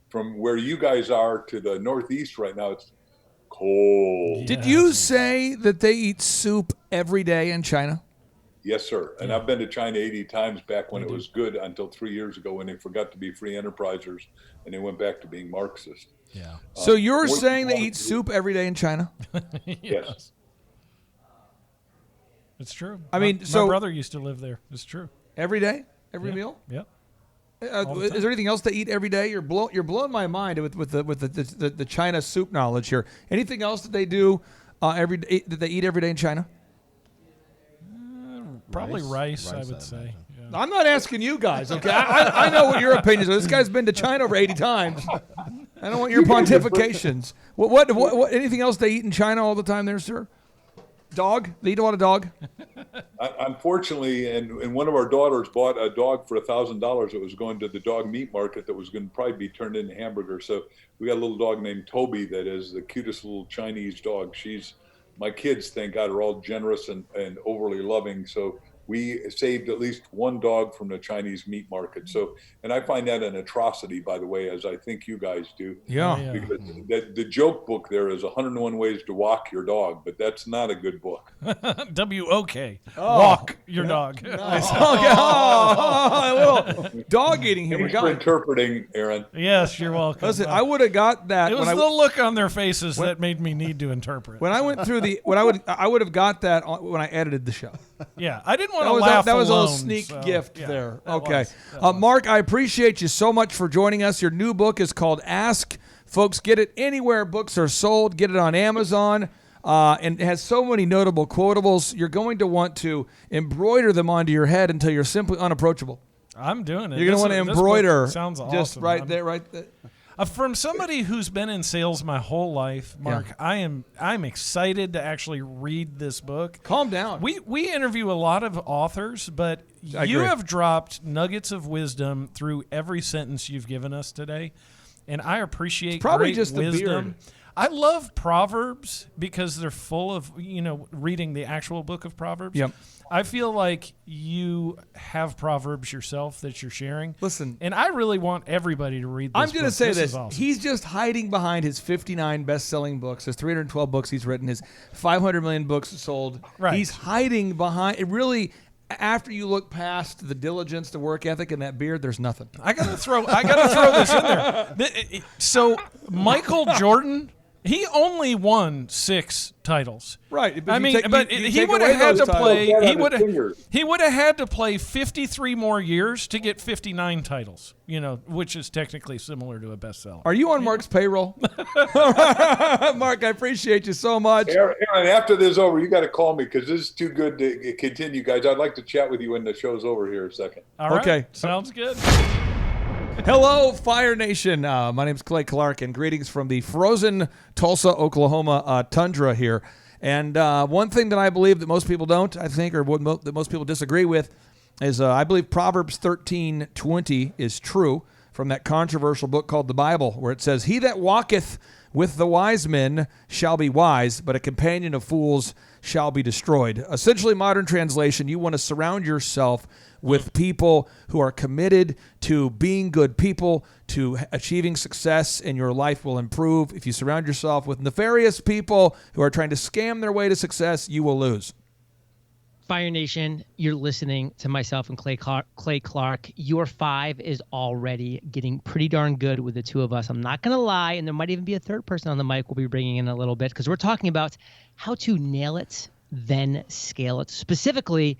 from where you guys are to the Northeast right now, it's cold. Did you say that they eat soup every day in China? Yes, sir. And I've been to China 80 times back when it was good until 3 years ago when they forgot to be free enterprisers and they went back to being Marxist. Yeah. So you're saying they eat soup every day in China? Yes. It's true. My brother used to live there. It's true. Every day? Every meal? Yep. Is there anything else to eat every day? You're blowing my mind with the China soup knowledge here. Anything else that they do every day that they eat every day in China? Probably rice, I would say. Yeah. I'm not asking you guys. Okay, I know what your opinions are. This guy's been to China over 80 times. I don't want your pontifications. What? Anything else they eat in China all the time there, sir? Dog? They eat a lot of dog? Unfortunately, and one of our daughters bought a dog for $1,000. It was going to the dog meat market that was going to probably be turned into hamburger. So we got a little dog named Toby that is the cutest little Chinese dog. My kids, thank God, are all generous and overly loving. So we saved at least one dog from the Chinese meat market. So, and I find that an atrocity, by the way, as I think you guys do. Yeah. Because the joke book there is 101 Ways to Walk Your Dog, but that's not a good book. W-O-K. Walk your dog. Nice. A little dog eating humor. Thanks for interpreting, Aaron. Yes, you're welcome. Listen, I would have got that. It was the look on their faces that made me need to interpret. When I went through I would have got that when I edited the show. Yeah, I didn't want to laugh That was alone, a little sneak gift there. Okay. Mark, I appreciate you so much for joining us. Your new book is called Ask. Folks, get it anywhere books are sold. Get it on Amazon. And it has so many notable quotables. You're going to want to embroider them onto your head until you're simply unapproachable. I'm doing it. You're going to want to embroider. Sounds awesome. Just right there. From somebody who's been in sales my whole life, Mark, I'm excited to actually read this book. Calm down. We interview a lot of authors, but you have dropped nuggets of wisdom through every sentence you've given us today. and I appreciate probably great just the wisdom. beard. I love Proverbs because they're full of, reading the actual book of Proverbs. Yep. I feel like you have Proverbs yourself that you're sharing. Listen. And I really want everybody to read this I'm going to book. say this. this. Is awesome. He's just hiding behind his 59 best-selling books, his 312 books he's written, his 500 million books sold. Right. He's hiding behind it. Really, after you look past the diligence, the work ethic, and that beard, there's nothing. I gotta throw this in there. So Michael Jordan, he only won 6 titles. Right. I mean, he would have had to play. He would have had to play 53 more years to get 59 titles. Which is technically similar to a bestseller. Are you on Mark's payroll? Mark, I appreciate you so much. Aaron, after this is over, you got to call me because this is too good to continue, guys. I'd like to chat with you when the show's over here a second. All right. Okay. Sounds good. Hello, Fire Nation. My name's Clay Clark, and greetings from the frozen Tulsa, Oklahoma tundra here. And one thing that I believe that most people don't, I think, or that most people disagree with, is I believe Proverbs 13:20 is true from that controversial book called the Bible, where it says, "He that walketh with the wise men shall be wise, but a companion of fools shall be destroyed." Essentially, modern translation, you want to surround yourself with people who are committed to being good people, to achieving success, and your life will improve. If you surround yourself with nefarious people who are trying to scam their way to success, you will lose. Fire Nation, you're listening to myself and Clay Clark. Your 5 is already getting pretty darn good with the two of us. I'm not going to lie, and there might even be a third person on the mic we'll be bringing in a little bit because we're talking about how to nail it, then scale it. Specifically,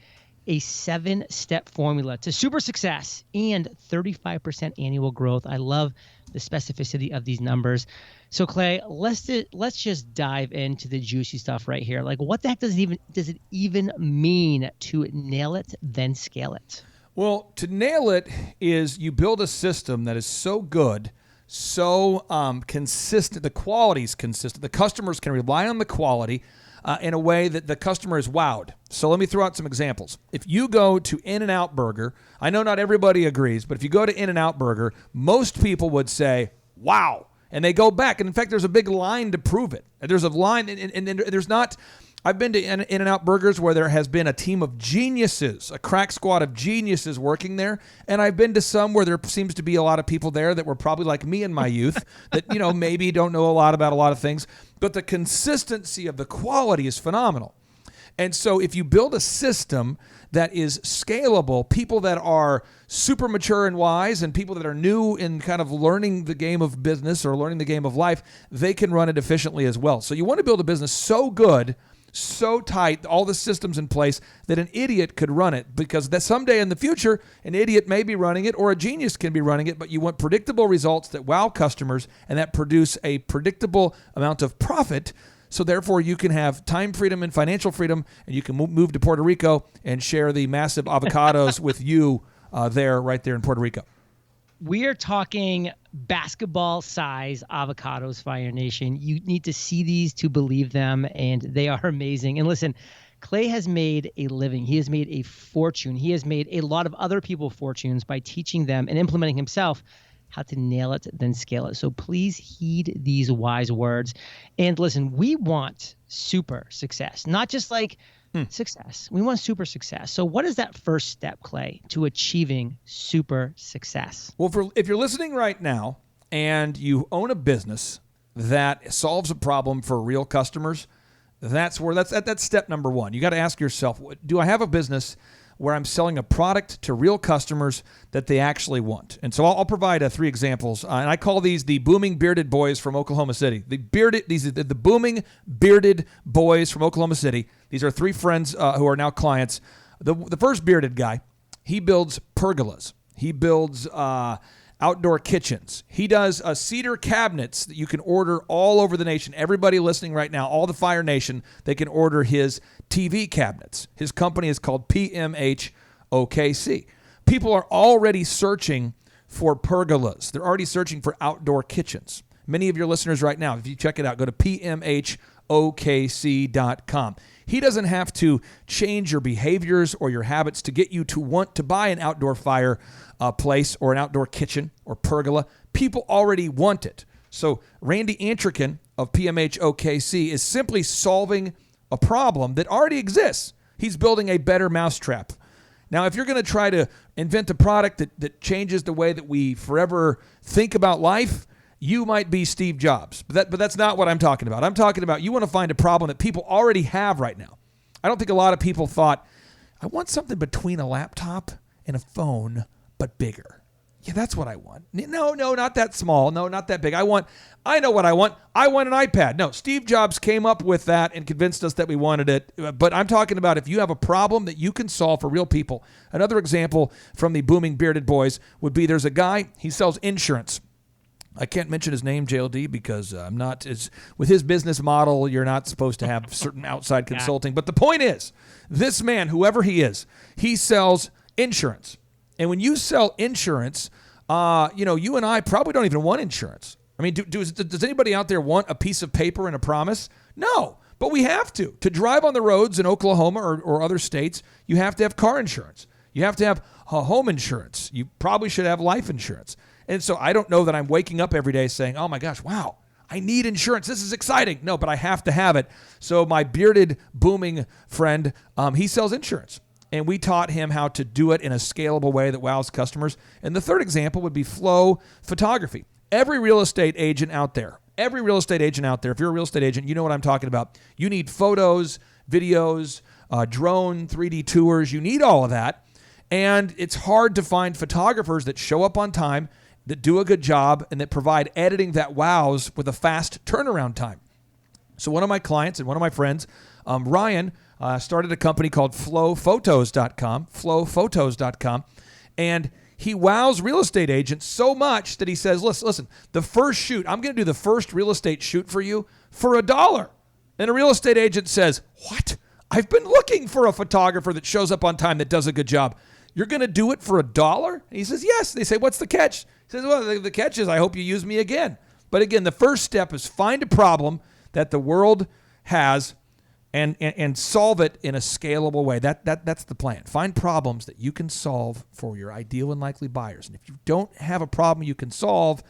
a 7-step formula to super success and 35% annual growth. I love the specificity of these numbers. So Clay, let's just dive into the juicy stuff right here. Like, what the heck does it even mean to nail it, then scale it? Well, to nail it is you build a system that is so good, so consistent, the quality is consistent, the customers can rely on the quality in a way that the customer is wowed. So let me throw out some examples. If you go to In-N-Out Burger, I know not everybody agrees, but if you go to In-N-Out Burger, most people would say, wow. And they go back. And in fact, there's a big line to prove it. There's a line, and there's not. I've been to In-N-Out Burgers where there has been a team of geniuses, a crack squad of geniuses working there. And I've been to some where there seems to be a lot of people there that were probably like me in my youth that, maybe don't know a lot about a lot of things. But the consistency of the quality is phenomenal. And so if you build a system that is scalable, people that are super mature and wise and people that are new in kind of learning the game of business or learning the game of life, they can run it efficiently as well. So you want to build a business so good, so tight, all the systems in place that an idiot could run it, because that someday in the future, an idiot may be running it or a genius can be running it, but you want predictable results that wow customers and that produce a predictable amount of profit. So therefore, you can have time freedom and financial freedom, and you can move to Puerto Rico and share the massive avocados with you right there in Puerto Rico. We are talking basketball-size avocados, Fire Nation. You need to see these to believe them, and they are amazing. And listen, Clay has made a living. He has made a fortune. He has made a lot of other people fortunes by teaching them and implementing himself how to nail it, then scale it. So please heed these wise words. And listen, we want super success, not just like success. We want super success. So what is that first step, Clay, to achieving super success? Well, if you're listening right now and you own a business that solves a problem for real customers, that's step number one. You got to ask yourself, do I have a business where I'm selling a product to real customers that they actually want? And so I'll provide 3 examples, and I call these the booming bearded boys from Oklahoma City. These are the booming bearded boys from Oklahoma City. These are 3 friends who are now clients. The first bearded guy, he builds pergolas. He builds outdoor kitchens. He does cedar cabinets that you can order all over the nation. Everybody listening right now, all the Fire Nation, they can order his TV cabinets. His company is called PMH OKC. People are already searching for pergolas. They're already searching for outdoor kitchens. Many of your listeners right now, if you check it out, go to PMH PMHOKC.com. He doesn't have to change your behaviors or your habits to get you to want to buy an outdoor fire place or an outdoor kitchen or pergola. People already want it. So Randy Antrican of PMHOKC is simply solving a problem that already exists. He's building a better mousetrap. Now, if you're going to try to invent a product that changes the way that we forever think about life, you might be Steve Jobs. But that's not what I'm talking about. I'm talking about you want to find a problem that people already have right now. I don't think a lot of people thought, I want something between a laptop and a phone, but bigger. Yeah, that's what I want. No, not that small. No, not that big. I know what I want. I want an iPad. No, Steve Jobs came up with that and convinced us that we wanted it. But I'm talking about if you have a problem that you can solve for real people. Another example from the booming bearded boys would be there's a guy, he sells insurance. I can't mention his name, JLD, because I'm not with his business model, you're not supposed to have certain outside consulting. But the point is, this man, whoever he is, he sells insurance. And when you sell insurance, you and I probably don't even want insurance. I mean, does anybody out there want a piece of paper and a promise? No, but we have to. To drive on the roads in Oklahoma or other states, you have to have car insurance. You have to have home insurance. You probably should have life insurance. And so I don't know that I'm waking up every day saying, oh my gosh, wow, I need insurance. This is exciting. No, but I have to have it. So my bearded, booming friend, he sells insurance. And we taught him how to do it in a scalable way that wows customers. And the third example would be flow photography. Every real estate agent out there, if you're a real estate agent, you know what I'm talking about. You need photos, videos, drone, 3D tours. You need all of that. And it's hard to find photographers that show up on time, that do a good job, and that provide editing that wows with a fast turnaround time. So one of my clients and one of my friends, Ryan, started a company called flowphotos.com, and he wows real estate agents so much that he says, listen, the first shoot, I'm going to do the first real estate shoot for you for $1. And a real estate agent says, what? I've been looking for a photographer that shows up on time that does a good job. You're going to do it for $1? And he says, yes. They say, what's the catch? He says, well, the catch is I hope you use me again. But again, the first step is find a problem that the world has and solve it in a scalable way. That's the plan. Find problems that you can solve for your ideal and likely buyers. And if you don't have a problem you can solve,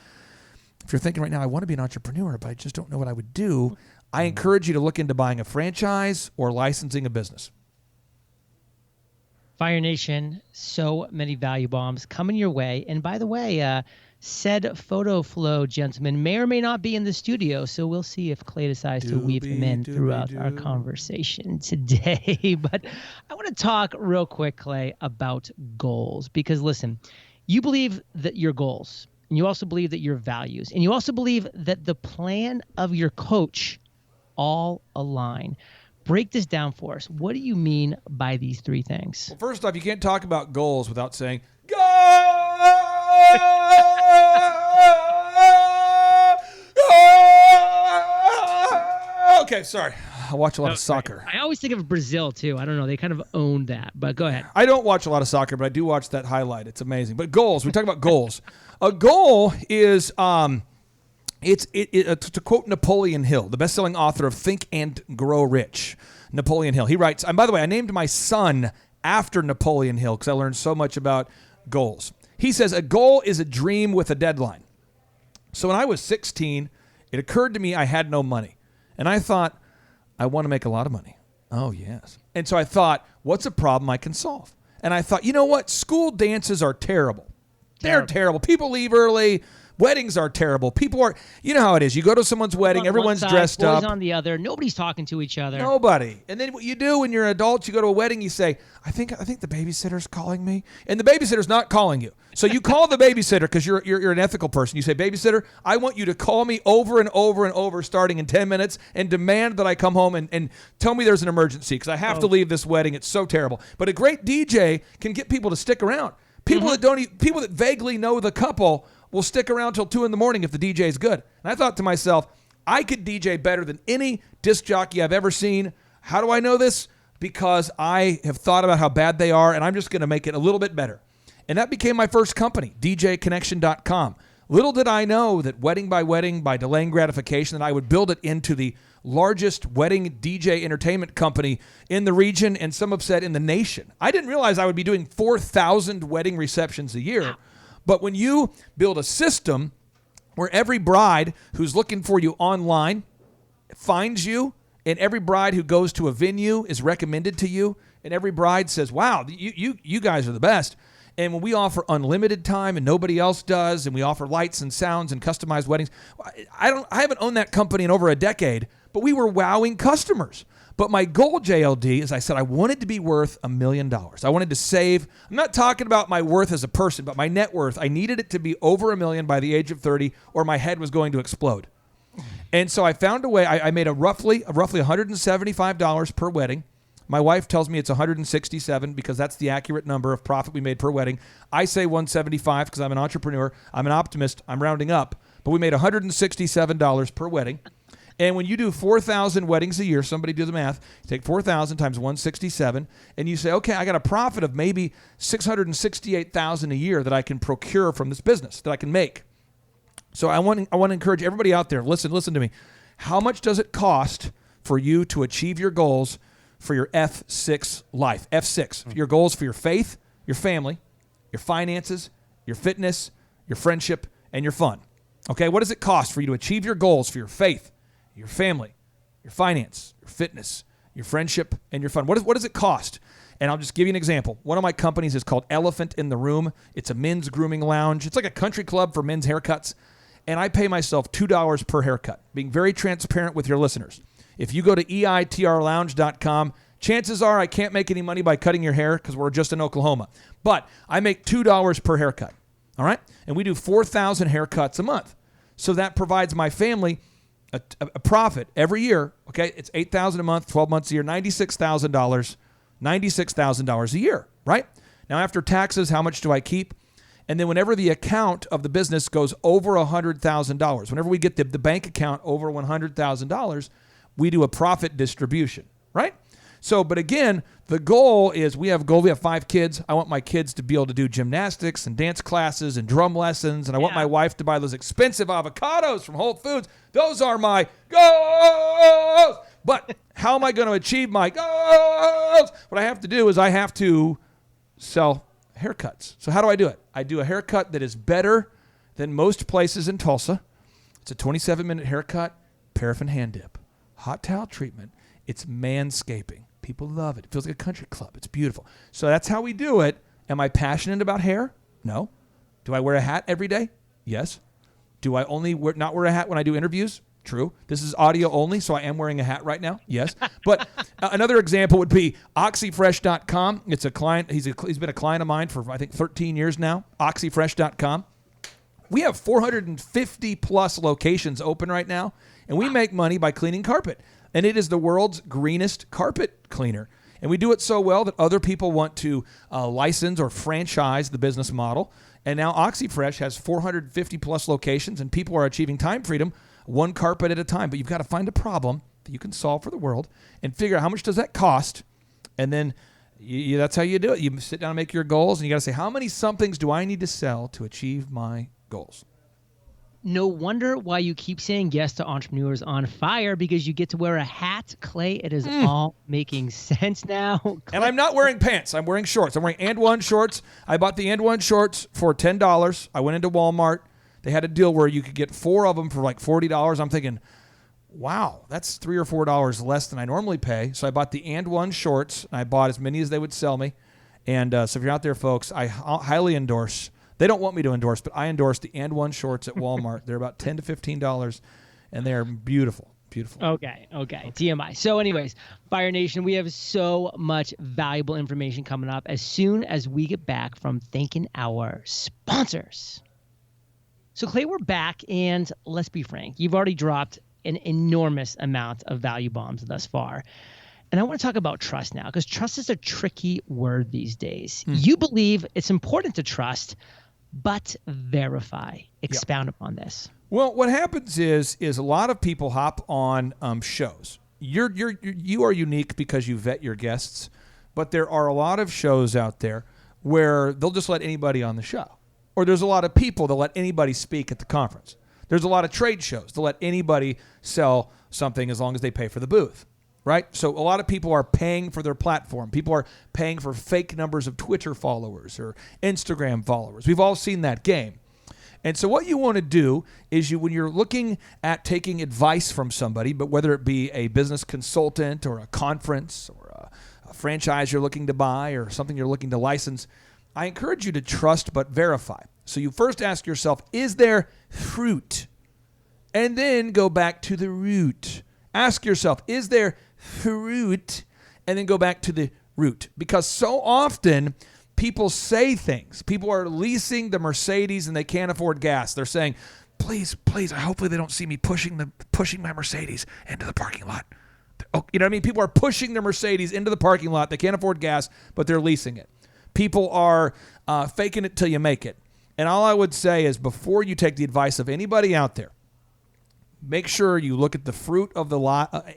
if you're thinking right now, I want to be an entrepreneur, but I just don't know what I would do, I encourage you to look into buying a franchise or licensing a business. Fire Nation, so many value bombs coming your way. And by the way, said photo flow gentleman may or may not be in the studio, so we'll see if Clay decides to weave him in throughout our conversation today. But I want to talk real quick, Clay, about goals. Because listen, you believe that your goals, and you also believe that your values, and you also believe that the plan of your coach all align. Break this down for us. What do you mean by these three things? Well, first off, you can't talk about goals without saying, go! Okay, sorry. I watch a lot of soccer. I always think of Brazil, too. I don't know. They kind of own that, but go ahead. I don't watch a lot of soccer, but I do watch that highlight. It's amazing. But goals, we talk about goals. A goal is, to quote Napoleon Hill, the best-selling author of Think and Grow Rich. Napoleon Hill. He writes, and by the way, I named my son after Napoleon Hill because I learned so much about goals. He says, a goal is a dream with a deadline. So when I was 16, it occurred to me I had no money. And I thought, I want to make a lot of money. Oh, yes. And so I thought, what's a problem I can solve? And I thought, you know what? School dances are terrible. They're terrible. People leave early. Weddings are terrible. People are, you know how it is. You go to someone's wedding, everyone's dressed up. Boys on the other. Nobody's talking to each other. Nobody. And then what you do when you're an adult, you go to a wedding, you say, I think the babysitter's calling me. And the babysitter's not calling you. So you call the babysitter because you're an ethical person. You say, babysitter, I want you to call me over and over and over starting in 10 minutes and demand that I come home and tell me there's an emergency because I have to leave this wedding. It's so terrible. But a great DJ can get people to stick around. People that vaguely know the couple will stick around till 2 a.m. if the DJ is good. And I thought to myself, I could DJ better than any disc jockey I've ever seen. How do I know this? Because I have thought about how bad they are, and I'm just going to make it a little bit better. And that became my first company, DJConnection.com. Little did I know that wedding by delaying gratification, that I would build it into the largest wedding DJ entertainment company in the region, and some have said in the nation. I didn't realize I would be doing 4,000 wedding receptions a year. But when you build a system where every bride who's looking for you online finds you, and every bride who goes to a venue is recommended to you, and every bride says, wow, you guys are the best. And when we offer unlimited time and nobody else does, and we offer lights and sounds and customized weddings, I haven't owned that company in over a decade, but we were wowing customers. But my goal, JLD, is I said I wanted to be worth $1 million. I wanted to save. I'm not talking about my worth as a person, but my net worth. I needed it to be over $1 million by the age of 30, or my head was going to explode. And so I found a way. I made a roughly $175 per wedding. My wife tells me it's 167 because that's the accurate number of profit we made per wedding. I say 175 because I'm an entrepreneur. I'm an optimist. I'm rounding up. But we made $167 per wedding. And when you do 4,000 weddings a year, somebody do the math, you take 4,000 times 167, and you say, okay, I got a profit of maybe $668,000 a year that I can procure from this business, that I can make. So I want to encourage everybody out there, listen to me. How much does it cost for you to achieve your goals for your F6 life? F6, your goals for your faith, your family, your finances, your fitness, your friendship, and your fun. Okay, what does it cost for you to achieve your goals for your faith, your family, your finance, your fitness, your friendship, and your fun? What does it cost? And I'll just give you an example. One of my companies is called Elephant in the Room. It's a men's grooming lounge. It's like a country club for men's haircuts. And I pay myself $2 per haircut, being very transparent with your listeners. If you go to eitrlounge.com, chances are I can't make any money by cutting your hair because we're just in Oklahoma. But I make $2 per haircut, all right? And we do 4,000 haircuts a month. So that provides my family a profit every year, okay? It's $8,000 a month, 12 months a year, $96,000 a year, right? Now, after taxes, how much do I keep? And then whenever the account of the business goes over $100,000, whenever we get the bank account over $100,000, we do a profit distribution, right? So, but again, the goal is we have 5 kids. I want my kids to be able to do gymnastics and dance classes and drum lessons. And I want my wife to buy those expensive avocados from Whole Foods. Those are my goals. But how am I going to achieve my goals? What I have to do is I have to sell haircuts. So how do I do it? I do a haircut that is better than most places in Tulsa. It's a 27-minute haircut, paraffin hand dip, hot towel treatment. It's manscaping. People love it. It feels like a country club. It's beautiful. So that's how we do it. Am I passionate about hair? No. Do I wear a hat every day? Yes. Do I only not wear a hat when I do interviews? True. This is audio only, so I am wearing a hat right now. Yes. But another example would be oxyfresh.com. It's a client. He's been a client of mine for, I think, 13 years now. Oxyfresh.com. We have 450 plus locations open right now, and we make money by cleaning carpet. And it is the world's greenest carpet cleaner. And we do it so well that other people want to license or franchise the business model. And now OxyFresh has 450 plus locations, and people are achieving time freedom one carpet at a time. But you've got to find a problem that you can solve for the world and figure out how much does that cost. And then that's how you do it. You sit down and make your goals, and you got to say, how many somethings do I need to sell to achieve my goals? No wonder why you keep saying yes to Entrepreneurs on Fire, because you get to wear a hat, Clay. It is all making sense now. Clay. And I'm not wearing pants. I'm wearing shorts. I'm wearing And One shorts. I bought the And One shorts for $10. I went into Walmart. They had a deal where you could get 4 of them for like $40. I'm thinking, wow, that's $3 or $4 less than I normally pay. So I bought the And One shorts, and I bought as many as they would sell me. And so if you're out there, folks, I highly endorse. They don't want me to endorse, but I endorse the And One shorts at Walmart. They're about $10 to $15, and they're beautiful, beautiful. Okay. TMI. So anyways, Fire Nation, we have so much valuable information coming up as soon as we get back from thanking our sponsors. So Clay, we're back, and let's be frank. You've already dropped an enormous amount of value bombs thus far. And I want to talk about trust now, because trust is a tricky word these days. You believe it's important to trust, but verify. Expound upon this. Well, what happens is a lot of people hop on shows. You are unique because you vet your guests, but there are a lot of shows out there where they'll just let anybody on the show. Or there's a lot of people that let anybody speak at the conference. There's a lot of trade shows. They'll let anybody sell something as long as they pay for the booth, right? So a lot of people are paying for their platform. People are paying for fake numbers of Twitter followers or Instagram followers. We've all seen that game. And so what you want to do is when you're looking at taking advice from somebody, but whether it be a business consultant or a conference or a franchise you're looking to buy or something you're looking to license, I encourage you to trust but verify. So you first ask yourself, is there fruit? And then go back to the root. Ask yourself, is there fruit? And then go back to the root. Because so often people say things. People are leasing the Mercedes and they can't afford gas. They're saying, please, hopefully they don't see me pushing my Mercedes into the parking lot. Oh, you know what I mean? People are pushing their Mercedes into the parking lot. They can't afford gas, but they're leasing it. People are faking it till you make it. And all I would say is before you take the advice of anybody out there, make sure you look at the fruit of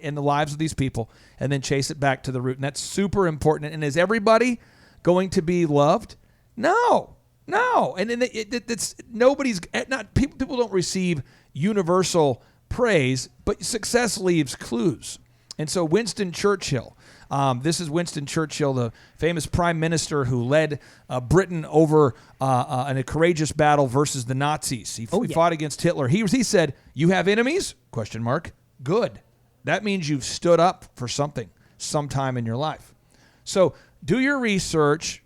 in the lives of these people and then chase it back to the root. And that's super important. And is everybody going to be loved? No. And it's nobody's not people don't receive universal praise, but success leaves clues. And so Winston Churchill, this is Winston Churchill, the famous prime minister who led Britain over in a courageous battle versus the Nazis. He fought against Hitler. He said, "You have enemies? ? Good. That means you've stood up for something sometime in your life." So do your research.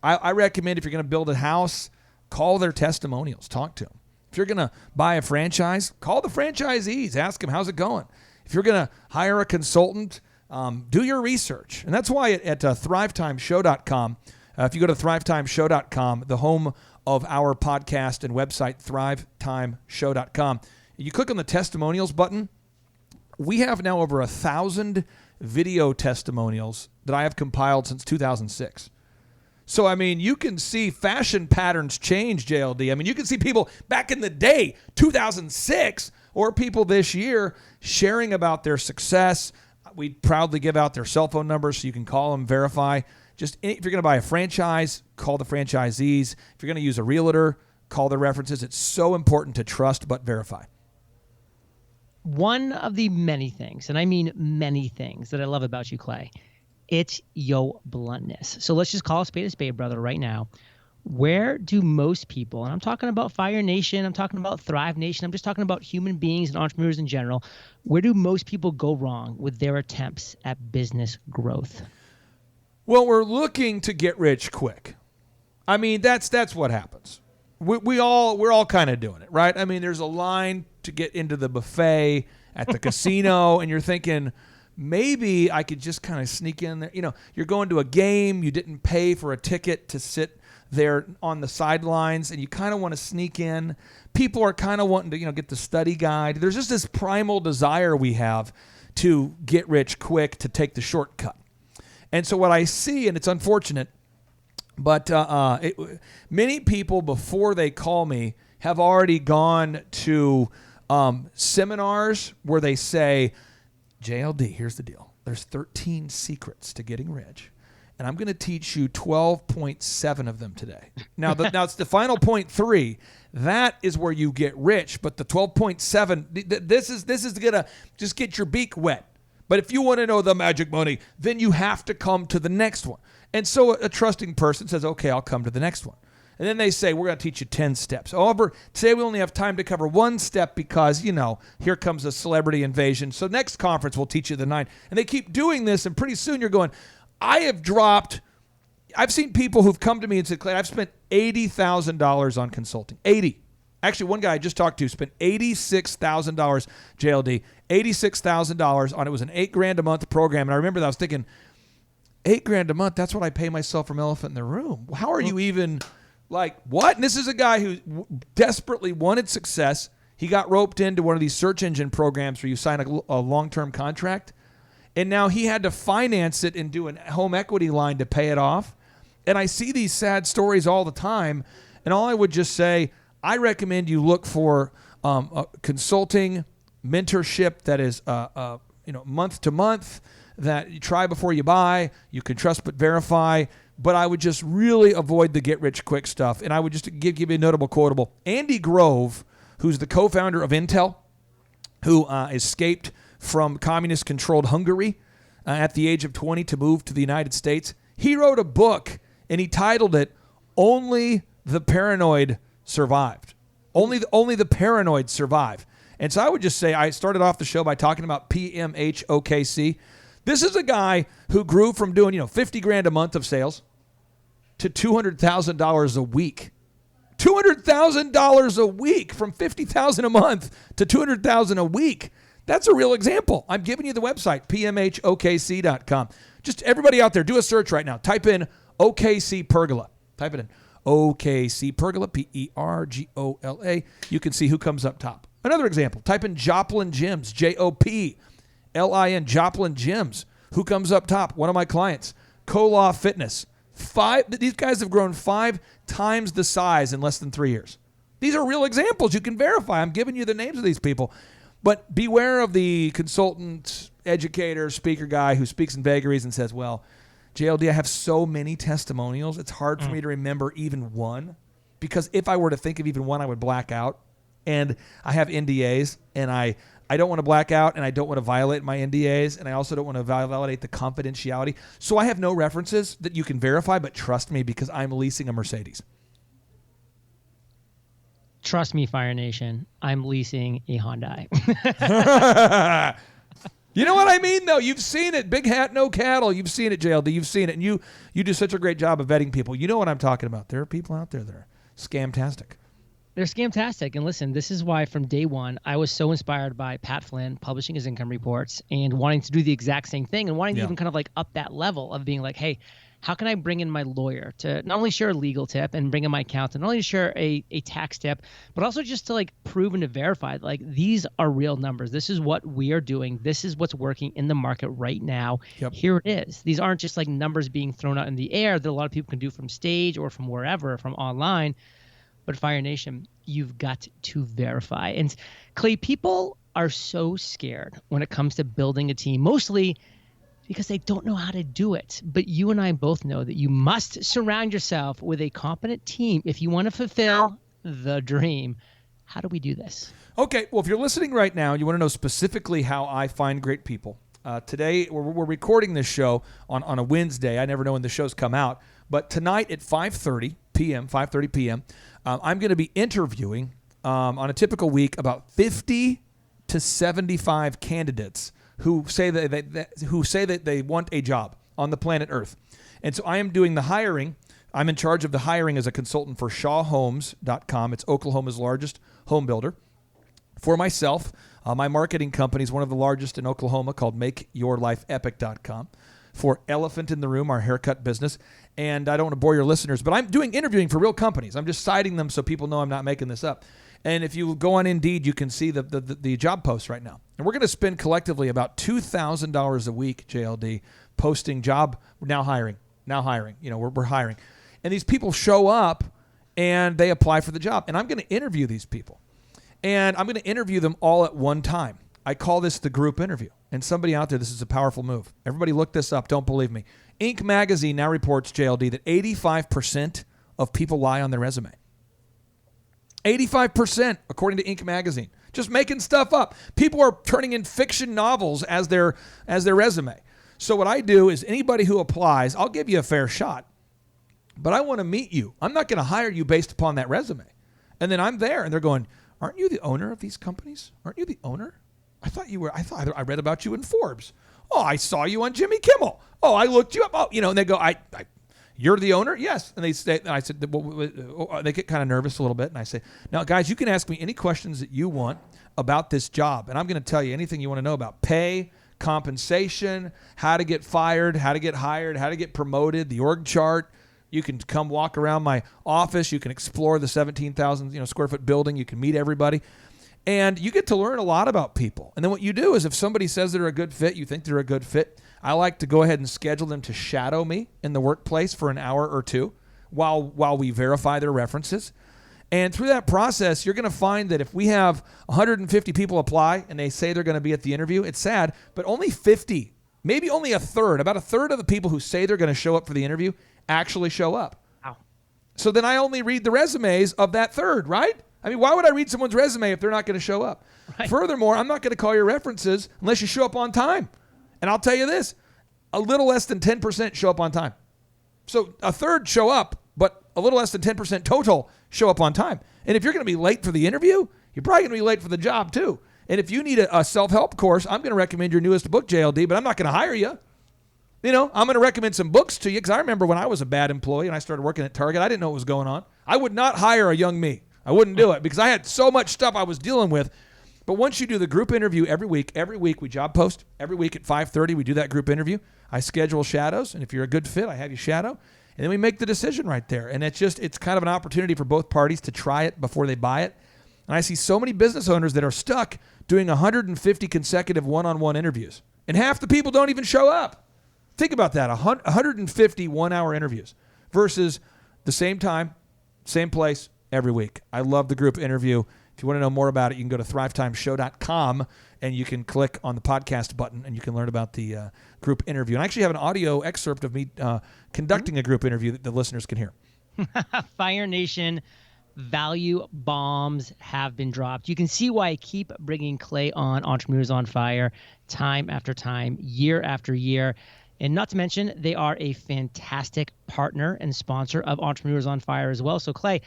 I recommend if you're going to build a house, call their testimonials. Talk to them. If you're going to buy a franchise, call the franchisees. Ask them, how's it going? If you're going to hire a consultant, do your research. And that's why at thrivetimeshow.com, if you go to thrivetimeshow.com, the home of our podcast and website, thrivetimeshow.com, you click on the testimonials button. We have now over 1,000 video testimonials that I have compiled since 2006. So, I mean, you can see fashion patterns change, JLD. I mean, you can see people back in the day, 2006, or people this year sharing about their success. We proudly give out their cell phone numbers so you can call them, verify. Just if you're going to buy a franchise, call the franchisees. If you're going to use a realtor, call the references. It's so important to trust but verify. One of the many things, and I mean many things, that I love about you, Clay, it's your bluntness. So let's just call a spade, brother, right now. Where do most people, and I'm talking about Fire Nation, I'm talking about Thrive Nation, I'm just talking about human beings and entrepreneurs in general, where do most people go wrong with their attempts at business growth? Well, we're looking to get rich quick. I mean, that's what happens. We're all kind of doing it, right? I mean, there's a line to get into the buffet at the casino, and you're thinking, maybe I could just kind of sneak in there. You know, you're going to a game, you didn't pay for a ticket to sit there on the sidelines, and you kind of want to sneak in. People are kind of wanting to, get the study guide. There's just this primal desire we have to get rich quick, to take the shortcut. And so what I see, and it's unfortunate, but many people before they call me have already gone to seminars where they say, JLD, here's the deal. There's 13 secrets to getting rich, and I'm going to teach you 12.7 of them today. Now it's the final 0.3. That is where you get rich, but the 12.7, this is going to just get your beak wet. But if you want to know the magic money, then you have to come to the next one. And so a trusting person says, okay, I'll come to the next one. And then they say, we're going to teach you 10 steps. However, today we only have time to cover one step because, here comes a celebrity invasion. So next conference, we'll teach you the 9. And they keep doing this, and pretty soon you're going, I've seen people who've come to me and said, Clay, I've spent $80,000 on consulting. 80. Actually, one guy I just talked to spent $86,000, JLD, $86,000 on it. Was an $8,000 a month program. And I remember that I was thinking, $8,000 a month, that's what I pay myself from Elephant in the Room. How are you even... Like, what? And this is a guy who desperately wanted success. He got roped into one of these search engine programs where you sign a long-term contract. And now he had to finance it and do a home equity line to pay it off. And I see these sad stories all the time. And all I would just say, I recommend you look for a consulting mentorship that is month to month, that you try before you buy. You can trust but verify. But I would just really avoid the get-rich-quick stuff. And I would just give you a notable quotable. Andy Grove, who's the co-founder of Intel, who escaped from communist-controlled Hungary at the age of 20 to move to the United States. He wrote a book, and he titled it, Only the Paranoid Survived. Only the paranoid survive. And so I would just say, I started off the show by talking about PMHOKC. This is a guy who grew from doing, $50,000 a month of sales to $200,000 a week. $200,000 a week, from $50,000 a month to $200,000 a week. That's a real example. I'm giving you the website, pmhokc.com. Just everybody out there, do a search right now. Type in OKC Pergola. Type it in. OKC Pergola, Pergola. You can see who comes up top. Another example, type in Joplin Gyms, Joplin, Joplin Gyms. Who comes up top? One of my clients, Kolaw Fitness. These guys have grown 5 times the size in less than 3 years. These are real examples. You can verify. I'm giving you the names of these people. But beware of the consultant, educator, speaker guy who speaks in vagaries and says, well, JLD, I have so many testimonials, it's hard for me to remember even one. Because if I were to think of even one, I would black out. And I have NDAs, and I don't want to black out, and I don't want to violate my NDAs, and I also don't want to violate the confidentiality. So I have no references that you can verify, but trust me, because I'm leasing a Mercedes. Trust me, Fire Nation, I'm leasing a Hyundai. You know what I mean, though? You've seen it. Big hat, no cattle. You've seen it, JLD. You've seen it. And you do such a great job of vetting people. You know what I'm talking about. There are people out there that are scamtastic. They're scamtastic. And listen, this is why from day one, I was so inspired by Pat Flynn publishing his income reports and wanting to do the exact same thing and wanting to even kind of like up that level of being like, hey, how can I bring in my lawyer to not only share a legal tip and bring in my accountant, not only share a tax tip, but also just to like prove and to verify like these are real numbers. This is what we are doing. This is what's working in the market right now. Yep. Here it is. These aren't just like numbers being thrown out in the air that a lot of people can do from stage or from wherever, from online. But Fire Nation, you've got to verify. And Clay, people are so scared when it comes to building a team, mostly because they don't know how to do it. But you and I both know that you must surround yourself with a competent team if you want to fulfill the dream. How do we do this? Okay, well, if you're listening right now, you want to know specifically how I find great people. Today, we're recording this show on a Wednesday. I never know when the shows come out. But tonight at 5:30 p.m., I'm going to be interviewing on a typical week about 50 to 75 candidates who say that they want a job on the planet Earth. And so I am doing the hiring. I'm in charge of the hiring as a consultant for ShawHomes.com. It's Oklahoma's largest home builder. For myself, my marketing company is one of the largest in Oklahoma called MakeYourLifeEpic.com. For Elephant in the Room, our haircut business. And I don't want to bore your listeners, but I'm doing interviewing for real companies. I'm just citing them so people know I'm not making this up. And if you go on Indeed, you can see the job posts right now. And we're going to spend collectively about $2,000 a week, JLD, posting job, now hiring. We're hiring. And these people show up and they apply for the job. And I'm going to interview these people. And I'm going to interview them all at one time. I call this the group interview. And somebody out there, this is a powerful move. Everybody look this up. Don't believe me. Inc. magazine now reports, JLD, that 85% of people lie on their resume. 85%, according to Inc. magazine. Just making stuff up. People are turning in fiction novels as their resume. So what I do is anybody who applies, I'll give you a fair shot. But I want to meet you. I'm not going to hire you based upon that resume. And then I'm there, and they're going, aren't you the owner of these companies? Aren't you the owner? I thought I read about you in Forbes. Oh, I saw you on Jimmy Kimmel. Oh, I looked you up. Oh, and they go, you're the owner? Yes. And they say, and I said, well, they get kind of nervous a little bit. And I say, now, guys, you can ask me any questions that you want about this job. And I'm going to tell you anything you want to know about pay, compensation, how to get fired, how to get hired, how to get promoted, the org chart. You can come walk around my office. You can explore the 17,000 square foot building. You can meet everybody. And you get to learn a lot about people. And then what you do is if somebody says they're a good fit, you think they're a good fit, I like to go ahead and schedule them to shadow me in the workplace for an hour or two while we verify their references. And through that process, you're going to find that if we have 150 people apply and they say they're going to be at the interview, it's sad, but only 50, maybe only about a third of the people who say they're going to show up for the interview actually show up. Wow. So then I only read the resumes of that third, right? I mean, why would I read someone's resume if they're not going to show up? Right. Furthermore, I'm not going to call your references unless you show up on time. And I'll tell you this, a little less than 10% show up on time. So a third show up, but a little less than 10% total show up on time. And if you're going to be late for the interview, you're probably going to be late for the job too. And if you need a self-help course, I'm going to recommend your newest book, JLD, but I'm not going to hire you. You know, I'm going to recommend some books to you because I remember when I was a bad employee and I started working at Target, I didn't know what was going on. I would not hire a young me. I wouldn't do it because I had so much stuff I was dealing with. But once you do the group interview every week we job post. Every week at 5:30, we do that group interview. I schedule shadows, and if you're a good fit, I have you shadow. And then we make the decision right there. And it's kind of an opportunity for both parties to try it before they buy it. And I see so many business owners that are stuck doing 150 consecutive one-on-one interviews. And half the people don't even show up. Think about that, 150 one-hour interviews versus the same time, same place, every week. I love the group interview. If you want to know more about it, you can go to thrivetimeshow.com and you can click on the podcast button and you can learn about the group interview. And I actually have an audio excerpt of me conducting a group interview that the listeners can hear. Fire Nation, value bombs have been dropped. You can see why I keep bringing Clay on Entrepreneurs on Fire time after time, year after year. And not to mention, they are a fantastic partner and sponsor of Entrepreneurs on Fire as well. So, Clay,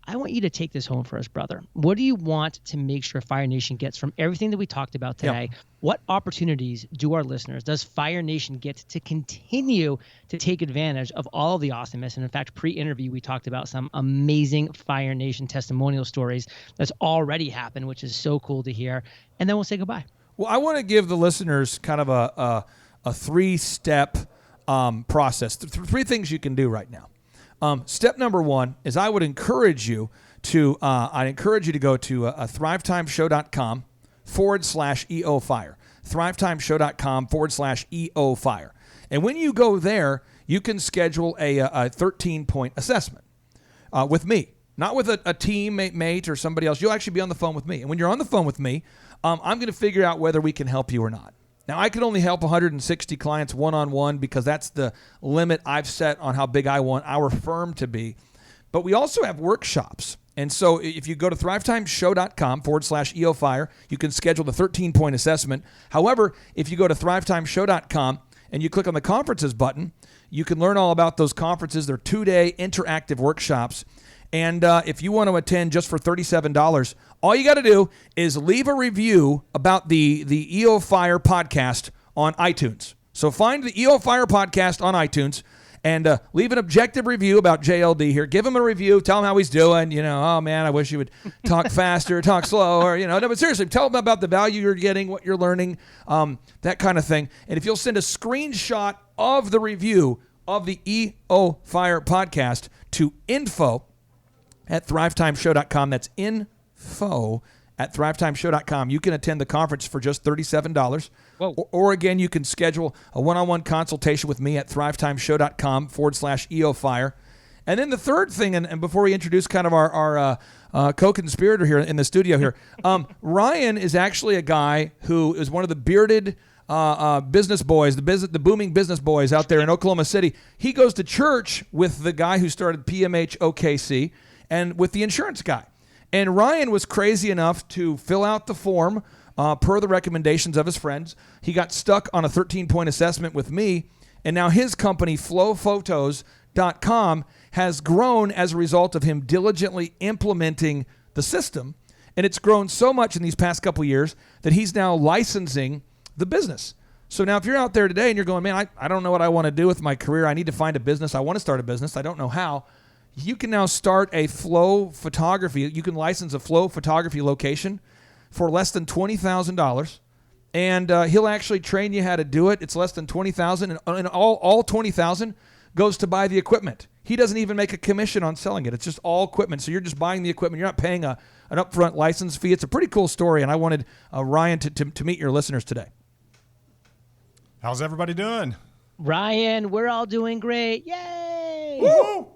I want you to take this home for us, brother. What do you want to make sure Fire Nation gets from everything that we talked about today? Yep. What opportunities do our listeners, does Fire Nation get to continue to take advantage of all of the awesomeness? And in fact, pre-interview, we talked about some amazing Fire Nation testimonial stories that's already happened, which is so cool to hear. And then we'll say goodbye. Well, I want to give the listeners kind of a three-step process, three things you can do right now. Step number one is I would encourage you to go to thrivetimeshow.com/EOFire. thrivetimeshow.com/EOFire. And when you go there, you can schedule a 13-point assessment with me, not with a teammate or somebody else. You'll actually be on the phone with me. And when you're on the phone with me, I'm going to figure out whether we can help you or not. Now, I can only help 160 clients one-on-one because that's the limit I've set on how big I want our firm to be. But we also have workshops. And so if you go to thrivetimeshow.com/EOFire, you can schedule the 13-point assessment. However, if you go to thrivetimeshow.com and you click on the conferences button, you can learn all about those conferences. They're 2-day interactive workshops. And if you want to attend just for $37, all you got to do is leave a review about the EO Fire podcast on iTunes. So find the EO Fire podcast on iTunes and leave an objective review about JLD here. Give him a review. Tell him how he's doing. You know, oh, man, I wish you would talk faster, talk slower. You know, no, but seriously, tell him about the value you're getting, what you're learning, that kind of thing. And if you'll send a screenshot of the review of the EO Fire podcast to info@thrivetimeshow.com. That's info@thrivetimeshow.com. You can attend the conference for just $37. Or again, you can schedule a one-on-one consultation with me at thrivetimeshow.com/EOFire. And then the third thing, and before we introduce kind of our co-conspirator here in the studio here, Ryan is actually a guy who is one of the bearded business boys, the booming business boys out there in Oklahoma City. He goes to church with the guy who started PMH OKC and with the insurance guy. And Ryan was crazy enough to fill out the form per the recommendations of his friends. He got stuck on a 13-point assessment with me, and now his company, flowphotos.com, has grown as a result of him diligently implementing the system. And it's grown so much in these past couple years that he's now licensing the business. So now if you're out there today and you're going, man, I don't know what I want to do with my career. I need to find a business. I want to start a business. I don't know how. You can now start a flow photography. You can license a flow photography location for less than $20,000. And he'll actually train you how to do it. It's less than $20,000. And all $20,000 goes to buy the equipment. He doesn't even make a commission on selling it. It's just all equipment. So you're just buying the equipment. You're not paying an upfront license fee. It's a pretty cool story. And I wanted Ryan to meet your listeners today. How's everybody doing? Ryan, we're all doing great. Yay! Woo!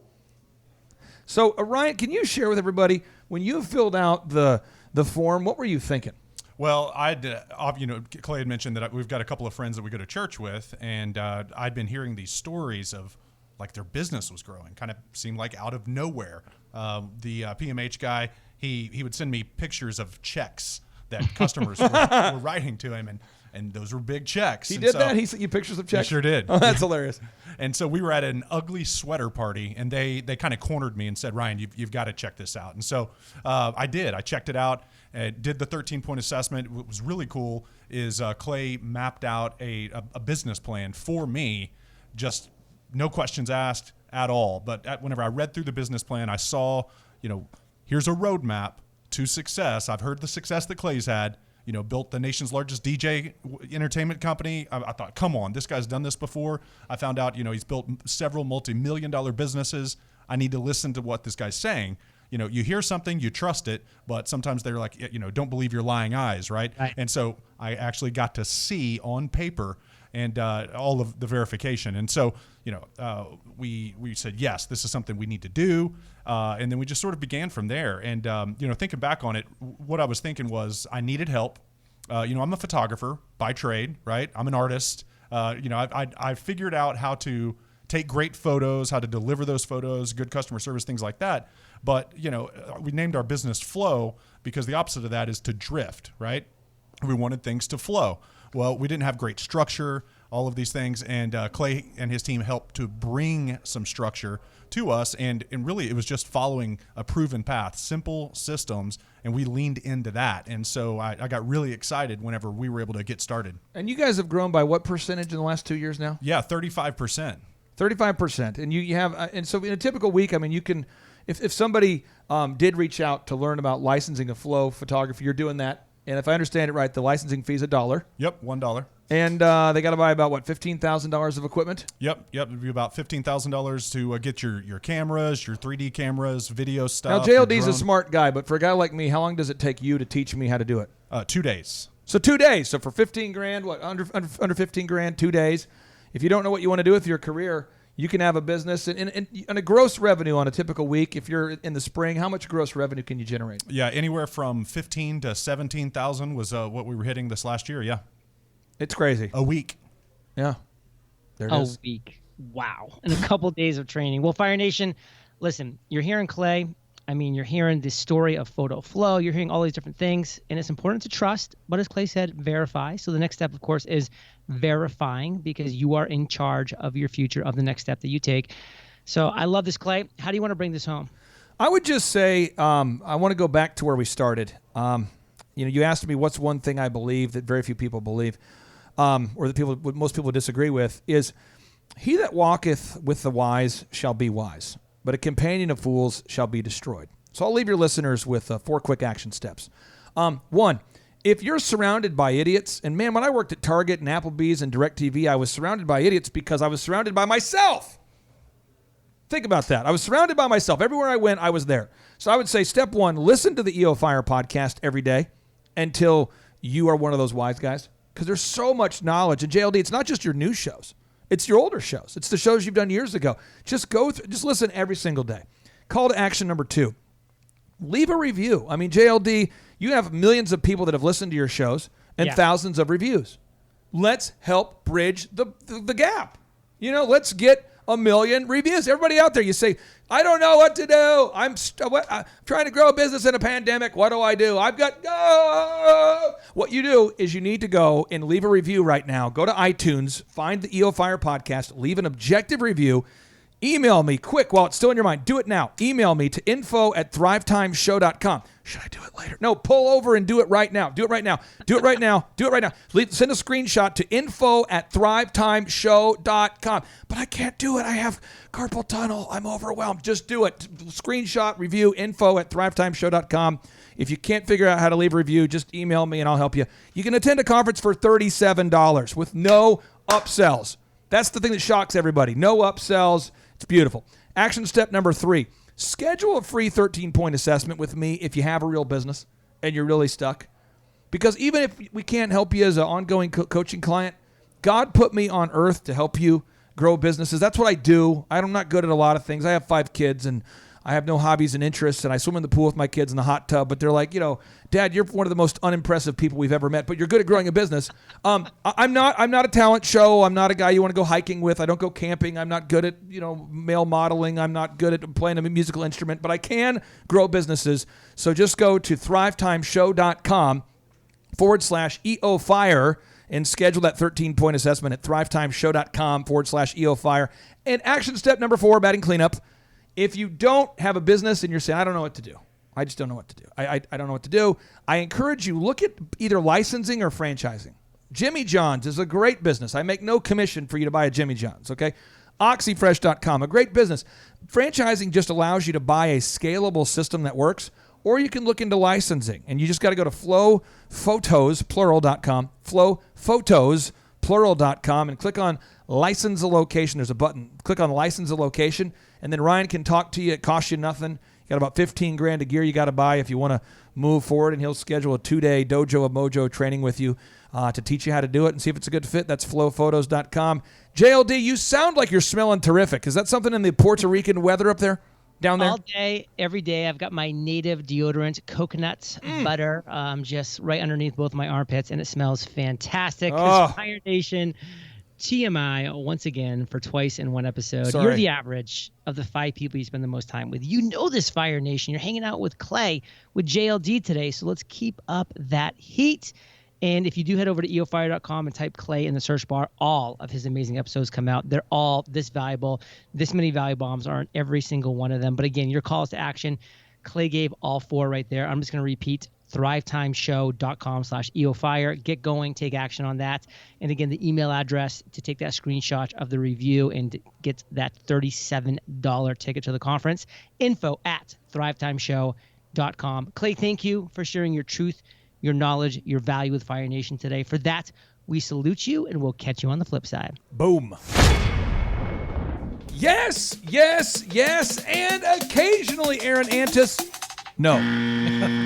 So, Ryan, can you share with everybody, when you filled out the form, what were you thinking? Well, Clay had mentioned that we've got a couple of friends that we go to church with, and I'd been hearing these stories of like their business was growing. Kind of seemed like out of nowhere. The PMH guy, he would send me pictures of checks that customers were writing to him, and those were big checks. He did that? He sent you pictures of checks? He sure did. Oh, that's hilarious. And so we were at an ugly sweater party, and they kind of cornered me and said, Ryan, you've got to check this out. And so I did. I checked it out, did the 13-point assessment. What was really cool is Clay mapped out a business plan for me, just no questions asked at all. But whenever I read through the business plan, I saw, here's a roadmap to success. I've heard the success that Clay's had. Built the nation's largest DJ entertainment company. I thought, come on, this guy's done this before. I found out, he's built several multi-million-dollar businesses. I need to listen to what this guy's saying. You hear something, you trust it, but sometimes they're like, don't believe your lying eyes, right? And so I actually got to see on paper and all of the verification. And so, we said, yes, this is something we need to do. And then we just sort of began from there. And, thinking back on it, what I was thinking was I needed help. I'm a photographer by trade, right? I'm an artist. I figured out how to take great photos, how to deliver those photos, good customer service, things like that. But, we named our business Flow because the opposite of that is to drift, right? We wanted things to flow. Well, we didn't have great structure, all of these things, and Clay and his team helped to bring some structure to us, and really it was just following a proven path, simple systems, and we leaned into that. And so I got really excited whenever we were able to get started. And you guys have grown by what percentage in the last 2 years now? Yeah, 35%. 35%. And you have, and so in a typical week, I mean, you can, if somebody did reach out to learn about licensing a Flow photography, you're doing that. And if I understand it right, the licensing fee is $1. Yep, $1. And they got to buy about, $15,000 of equipment? Yep. It'd be about $15,000 to get your cameras, your 3D cameras, video stuff. Now, JLD's a smart guy, but for a guy like me, how long does it take you to teach me how to do it? 2 days. So 2 days. So for 15 grand, under 15 grand, 2 days. If you don't know what you want to do with your career, you can have a business and a gross revenue on a typical week. If you're in the spring, how much gross revenue can you generate? Yeah, anywhere from 15 to 17,000 was what we were hitting this last year. Yeah, it's crazy. A week. Yeah, there it is. A week. Wow. And a couple days of training. Well, Fire Nation, listen, you're hearing Clay. I mean, you're hearing the story of Photo Flow. You're hearing all these different things, and it's important to trust. But as Clay said, verify. So the next step, of course, is verifying, because you are in charge of your future, of the next step that you take. So I love this, Clay. How do you want to bring this home? I would just say I want to go back to where we started. You asked me what's one thing I believe that very few people believe, or that most people disagree with, is he that walketh with the wise shall be wise, but a companion of fools shall be destroyed. So I'll leave your listeners with 4 quick action steps. 1, if you're surrounded by idiots, and man, when I worked at Target and Applebee's and DirecTV, I was surrounded by idiots because I was surrounded by myself. Think about that. I was surrounded by myself. Everywhere I went, I was there. So I would say step 1, listen to the EO Fire podcast every day until you are one of those wise guys, because there's so much knowledge. And JLD, it's not just your new shows. It's your older shows. It's the shows you've done years ago. Just listen every single day. Call to action number 2. Leave a review. I mean, JLD, you have millions of people that have listened to your shows and thousands of reviews. Let's help bridge the gap. Let's get 1 million reviews. Everybody out there, you say, I don't know what to do. I'm trying to grow a business in a pandemic. What do I do? What you do is you need to go and leave a review right now. Go to iTunes, find the EO Fire podcast, leave an objective review. Email me quick while it's still in your mind. Do it now. Email me to info@thrivetimeshow.com. Should I do it later? No, pull over and do it right now. Do it right now. Do it right now. Do it right now. Send a screenshot to info@thrivetimeshow.com. But I can't do it. I have carpal tunnel. I'm overwhelmed. Just do it. Screenshot, review, info@thrivetimeshow.com. If you can't figure out how to leave a review, just email me and I'll help you. You can attend a conference for $37 with no upsells. That's the thing that shocks everybody. No upsells. It's beautiful. Action step number 3. Schedule a free 13-point assessment with me if you have a real business and you're really stuck. Because even if we can't help you as an ongoing coaching client, God put me on earth to help you grow businesses. That's what I do. I'm not good at a lot of things. I have 5 kids, and I have no hobbies and interests, and I swim in the pool with my kids in the hot tub. But they're like, Dad, you're one of the most unimpressive people we've ever met, but you're good at growing a business. I'm not a talent show. I'm not a guy you want to go hiking with. I don't go camping. I'm not good at, male modeling. I'm not good at playing a musical instrument, but I can grow businesses. So just go to thrivetimeshow.com/EOFire and schedule that 13-point assessment at thrivetimeshow.com/EOFire. And action step number 4, batting cleanup. If you don't have a business and you're saying, I don't know what to do. I just don't know what to do. I don't know what to do. I encourage you, look at either licensing or franchising. Jimmy John's is a great business. I make no commission for you to buy a Jimmy John's, okay? Oxyfresh.com, a great business. Franchising just allows you to buy a scalable system that works, or you can look into licensing. And you just got to go to flowphotos.com, flowphotos.com, and click on license a location. There's a button. Click on license a location, and then Ryan can talk to you. It costs you nothing. You got about $15,000 of gear you got to buy if you want to move forward, and he'll schedule a 2-day Dojo of Mojo training with you to teach you how to do it and see if it's a good fit. That's flowphotos.com. JLD, you sound like you're smelling terrific. Is that something in the Puerto Rican weather up there? Down there? All day, every day. I've got my native deodorant, coconut butter, just right underneath both my armpits, and it smells fantastic. Fire Nation, TMI, once again, for twice in one episode. Sorry. You're the average of the 5 people you spend the most time with. You know this, Fire Nation. You're hanging out with Clay, with JLD today, so let's keep up that heat. And if you do head over to eofire.com and type Clay in the search bar, all of his amazing episodes come out. They're all this valuable. This many value bombs are in every single one of them. But again, your calls to action, Clay gave all 4 right there. I'm just going to repeat, thrivetimeshow.com/eofire. Get going, take action on that. And again, the email address to take that screenshot of the review and get that $37 ticket to the conference, info@thrivetimeshow.com. Clay, thank you for sharing your truth, your knowledge, your value with Fire Nation today. For that, we salute you, and we'll catch you on the flip side. Boom. Yes, and occasionally, Aaron Antis. No.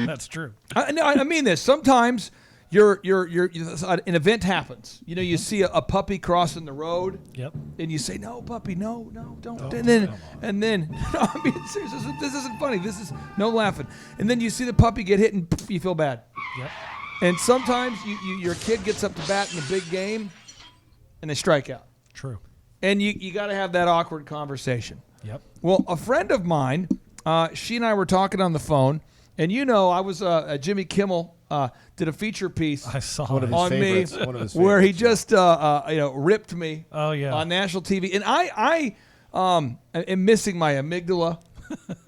That's true. I mean this. Sometimes an event happens. You see a puppy crossing the road. Yep. And you say, "No, puppy, no, don't." And then, no, I mean, seriously, this isn't funny. This is no laughing. And then you see the puppy get hit, and you feel bad. Yep. And sometimes your kid gets up to bat in a big game, and they strike out. True. And you got to have that awkward conversation. Yep. Well, a friend of mine, she and I were talking on the phone, and I was Jimmy Kimmel did a feature piece I saw One of it. his on favorites. me One of his where he favorites, just ripped me Oh, yeah. on national TV, and I am missing my amygdala.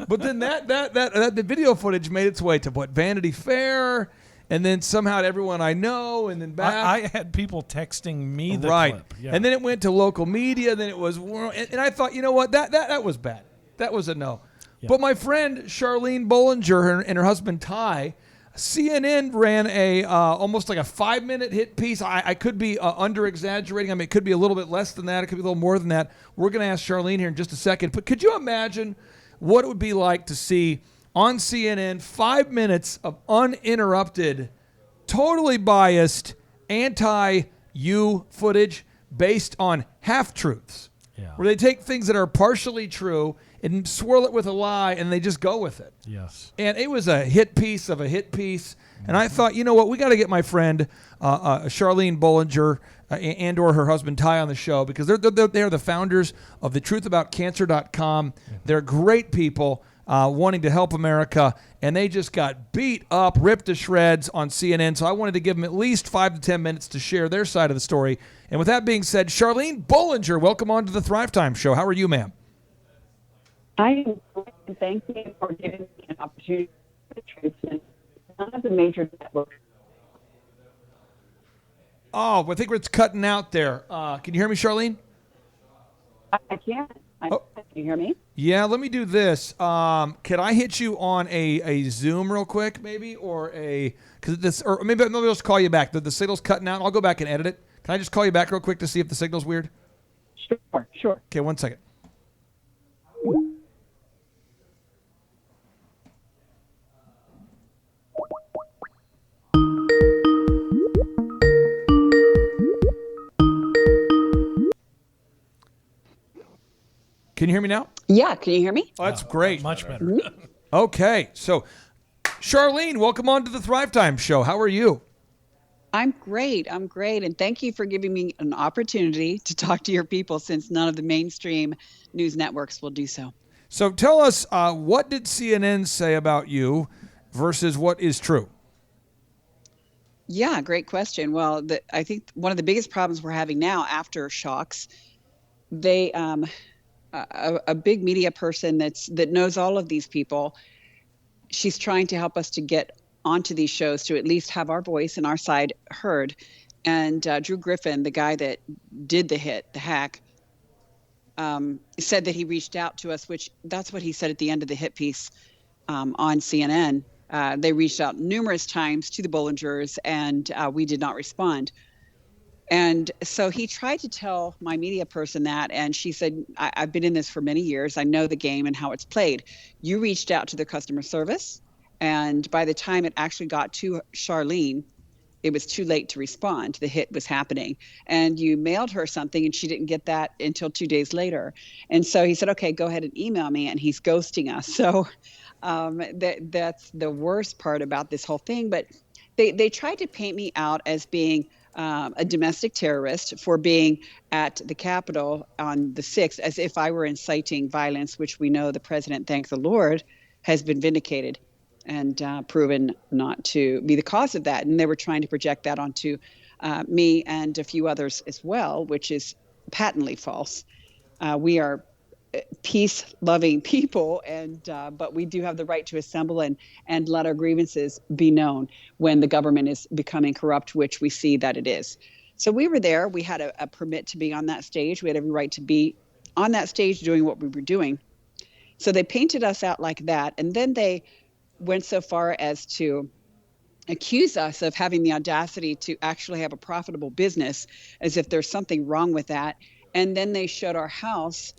But then the video footage made its way to Vanity Fair, and then somehow to everyone I know, and then back. I had people texting me the right, clip. Yeah. and then it went to local media. Then it was, and I thought, you know what, that was bad. That was a no. Yeah. But my friend Charlene Bollinger and her husband Ty, CNN ran a almost like a 5-minute hit piece. I could be under exaggerating. I mean, it could be a little bit less than that. It could be a little more than that. We're going to ask Charlene here in just a second. But could you imagine what it would be like to see on CNN 5 minutes of uninterrupted, totally biased, anti-you footage based on half-truths? Yeah. Where they take things that are partially true and swirl it with a lie, and they just go with it. Yes. And it was a hit piece of a hit piece. And I thought, you know what, we got to get my friend Charlene Bollinger and or her husband Ty on the show, because they're the founders of thetruthAboutCancer.com. They're great people wanting to help America, and they just got beat up, ripped to shreds on CNN. So I wanted to give them at least 5 to 10 minutes to share their side of the story. And with that being said, Charlene Bollinger, welcome on to the Thrive Time Show. How are you, ma'am? I am great, and thank you for giving me an opportunity to truth. None of the major networks. Oh, I think it's cutting out there. Can you hear me, Charlene? I can't. Can you hear me? Yeah, let me do this. Can I hit you on a Zoom real quick, maybe, or maybe I'll just call you back. The signal's cutting out. I'll go back and edit it. Can I just call you back real quick to see if the signal's weird? Sure. Okay, 1 second. Can you hear me now? Yeah, can you hear me? Oh, that's great. Much better. Mm-hmm. Okay, so Charlene, welcome on to the Thrive Time Show. How are you? I'm great. I'm great. And thank you for giving me an opportunity to talk to your people, since none of the mainstream news networks will do so. So tell us, what did CNN say about you versus what is true? Yeah, great question. Well, I think one of the biggest problems we're having now after shocks, they a big media person that knows all of these people, she's trying to help us to get onto these shows to at least have our voice and our side heard. And Drew Griffin, the guy that did the hack, said that he reached out to us, which that's what he said at the end of the hit piece on CNN. They reached out numerous times to the Bollingers, and we did not respond. And so he tried to tell my media person that, and she said, I've been in this for many years. I know the game and how it's played. You reached out to the customer service, and by the time it actually got to Charlene, it was too late to respond. The hit was happening, and you mailed her something, and she didn't get that until 2 days later. And so he said, okay, go ahead and email me, and he's ghosting us. So that's the worst part about this whole thing. But they tried to paint me out as being a domestic terrorist for being at the Capitol on the 6th, as if I were inciting violence, which we know the president, thank the Lord, has been vindicated and proven not to be the cause of that. And they were trying to project that onto me and a few others as well, which is patently false. We are peace-loving people, and but we do have the right to assemble and let our grievances be known when the government is becoming corrupt, which we see that it is. So we were there. We had a permit to be on that stage. We had every right to be on that stage doing what we were doing. So they painted us out like that, and then they went so far as to accuse us of having the audacity to actually have a profitable business, as if there's something wrong with that. And then they showed our house,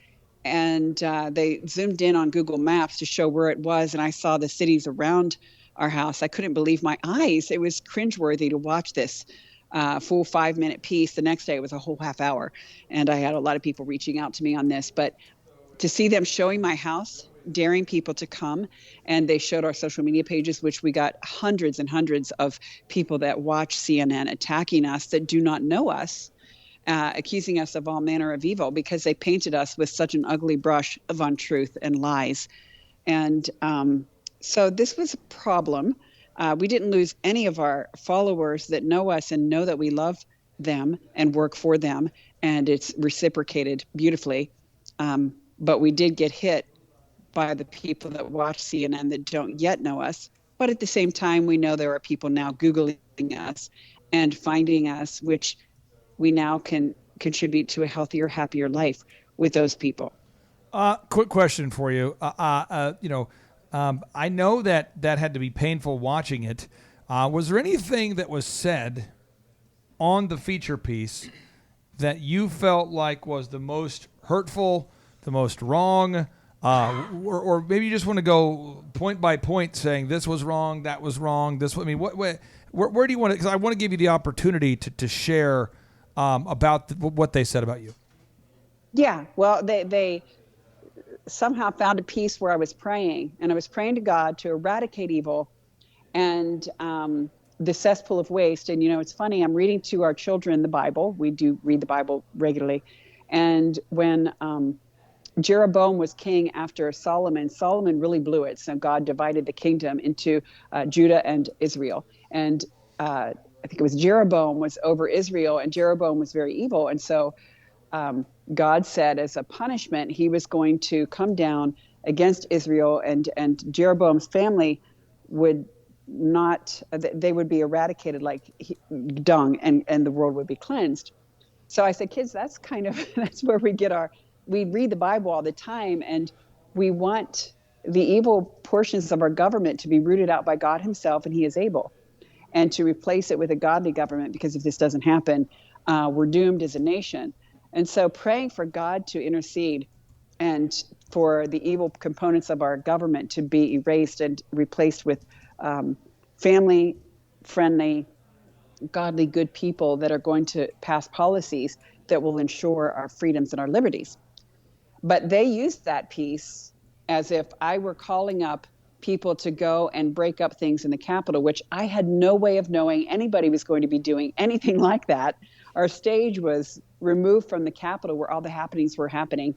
and they zoomed in on Google Maps to show where it was, and I saw the cities around our house. I couldn't believe my eyes. It was cringeworthy to watch this full 5-minute piece. The next day it was a whole half hour, and I had a lot of people reaching out to me on this. But to see them showing my house, daring people to come, and they showed our social media pages, which we got hundreds and hundreds of people that watch CNN attacking us that do not know us, accusing us of all manner of evil, because they painted us with such an ugly brush of untruth and lies. And so this was a problem. We didn't lose any of our followers that know us and know that we love them and work for them, and it's reciprocated beautifully. But we did get hit by the people that watch CNN that don't yet know us. But at the same time, we know there are people now Googling us and finding us, which we now can contribute to a healthier, happier life with those people. Quick question for you. I know that had to be painful watching it. Was there anything that was said on the feature piece that you felt like was the most hurtful, the most wrong, or maybe you just want to go point by point saying this was wrong, that was wrong, this? I mean, where do you want to? Because I want to give you the opportunity to share about what they said about you. Yeah, well, they somehow found a piece where I was praying, and I was praying to God to eradicate evil and the cesspool of waste. And, it's funny, I'm reading to our children the Bible. We do read the Bible regularly. And when Jeroboam was king after Solomon really blew it. So God divided the kingdom into Judah and Israel. And I think it was Jeroboam was over Israel, and Jeroboam was very evil. And so God said as a punishment, he was going to come down against Israel, and Jeroboam's family would not, they would be eradicated like dung, and the world would be cleansed. So I said, kids, that's where we read the Bible all the time, and we want the evil portions of our government to be rooted out by God himself, and he is able, and to replace it with a godly government, because if this doesn't happen, we're doomed as a nation. And so praying for God to intercede and for the evil components of our government to be erased and replaced with family-friendly, godly, good people that are going to pass policies that will ensure our freedoms and our liberties. But they used that piece as if I were calling up people to go and break up things in the Capitol, which I had no way of knowing anybody was going to be doing anything like that. Our stage was removed from the Capitol where all the happenings were happening.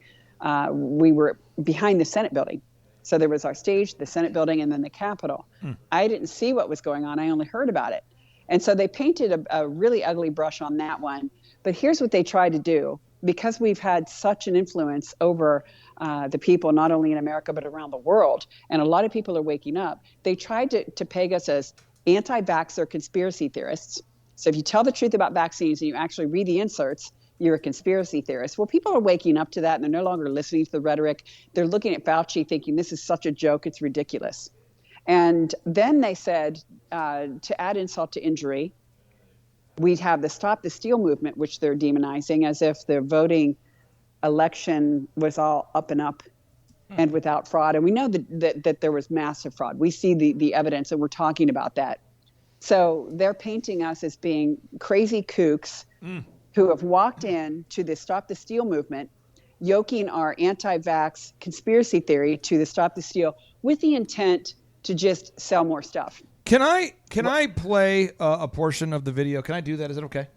We were behind the Senate building. So there was our stage, the Senate building, and then the Capitol. I didn't see what was going on. I only heard about it. And so they painted a really ugly brush on that one. But here's what they tried to do. Because we've had such an influence over the people, not only in America, but around the world, and a lot of people are waking up, they tried to peg us as anti-vaxxer conspiracy theorists. So if you tell the truth about vaccines and you actually read the inserts, you're a conspiracy theorist. Well, people are waking up to that, and they're no longer listening to the rhetoric. They're looking at Fauci thinking this is such a joke, it's ridiculous. And then they said, to add insult to injury, we'd have the Stop the Steal movement, which they're demonizing, as if the voting election was all up and up and without fraud. And we know that there was massive fraud. We see the evidence, and we're talking about that. So they're painting us as being crazy kooks who have walked in to the Stop the Steal movement, yoking our anti-vax conspiracy theory to the Stop the Steal with the intent to just sell more stuff. Can I play a portion of the video? Can I do that? Is it okay?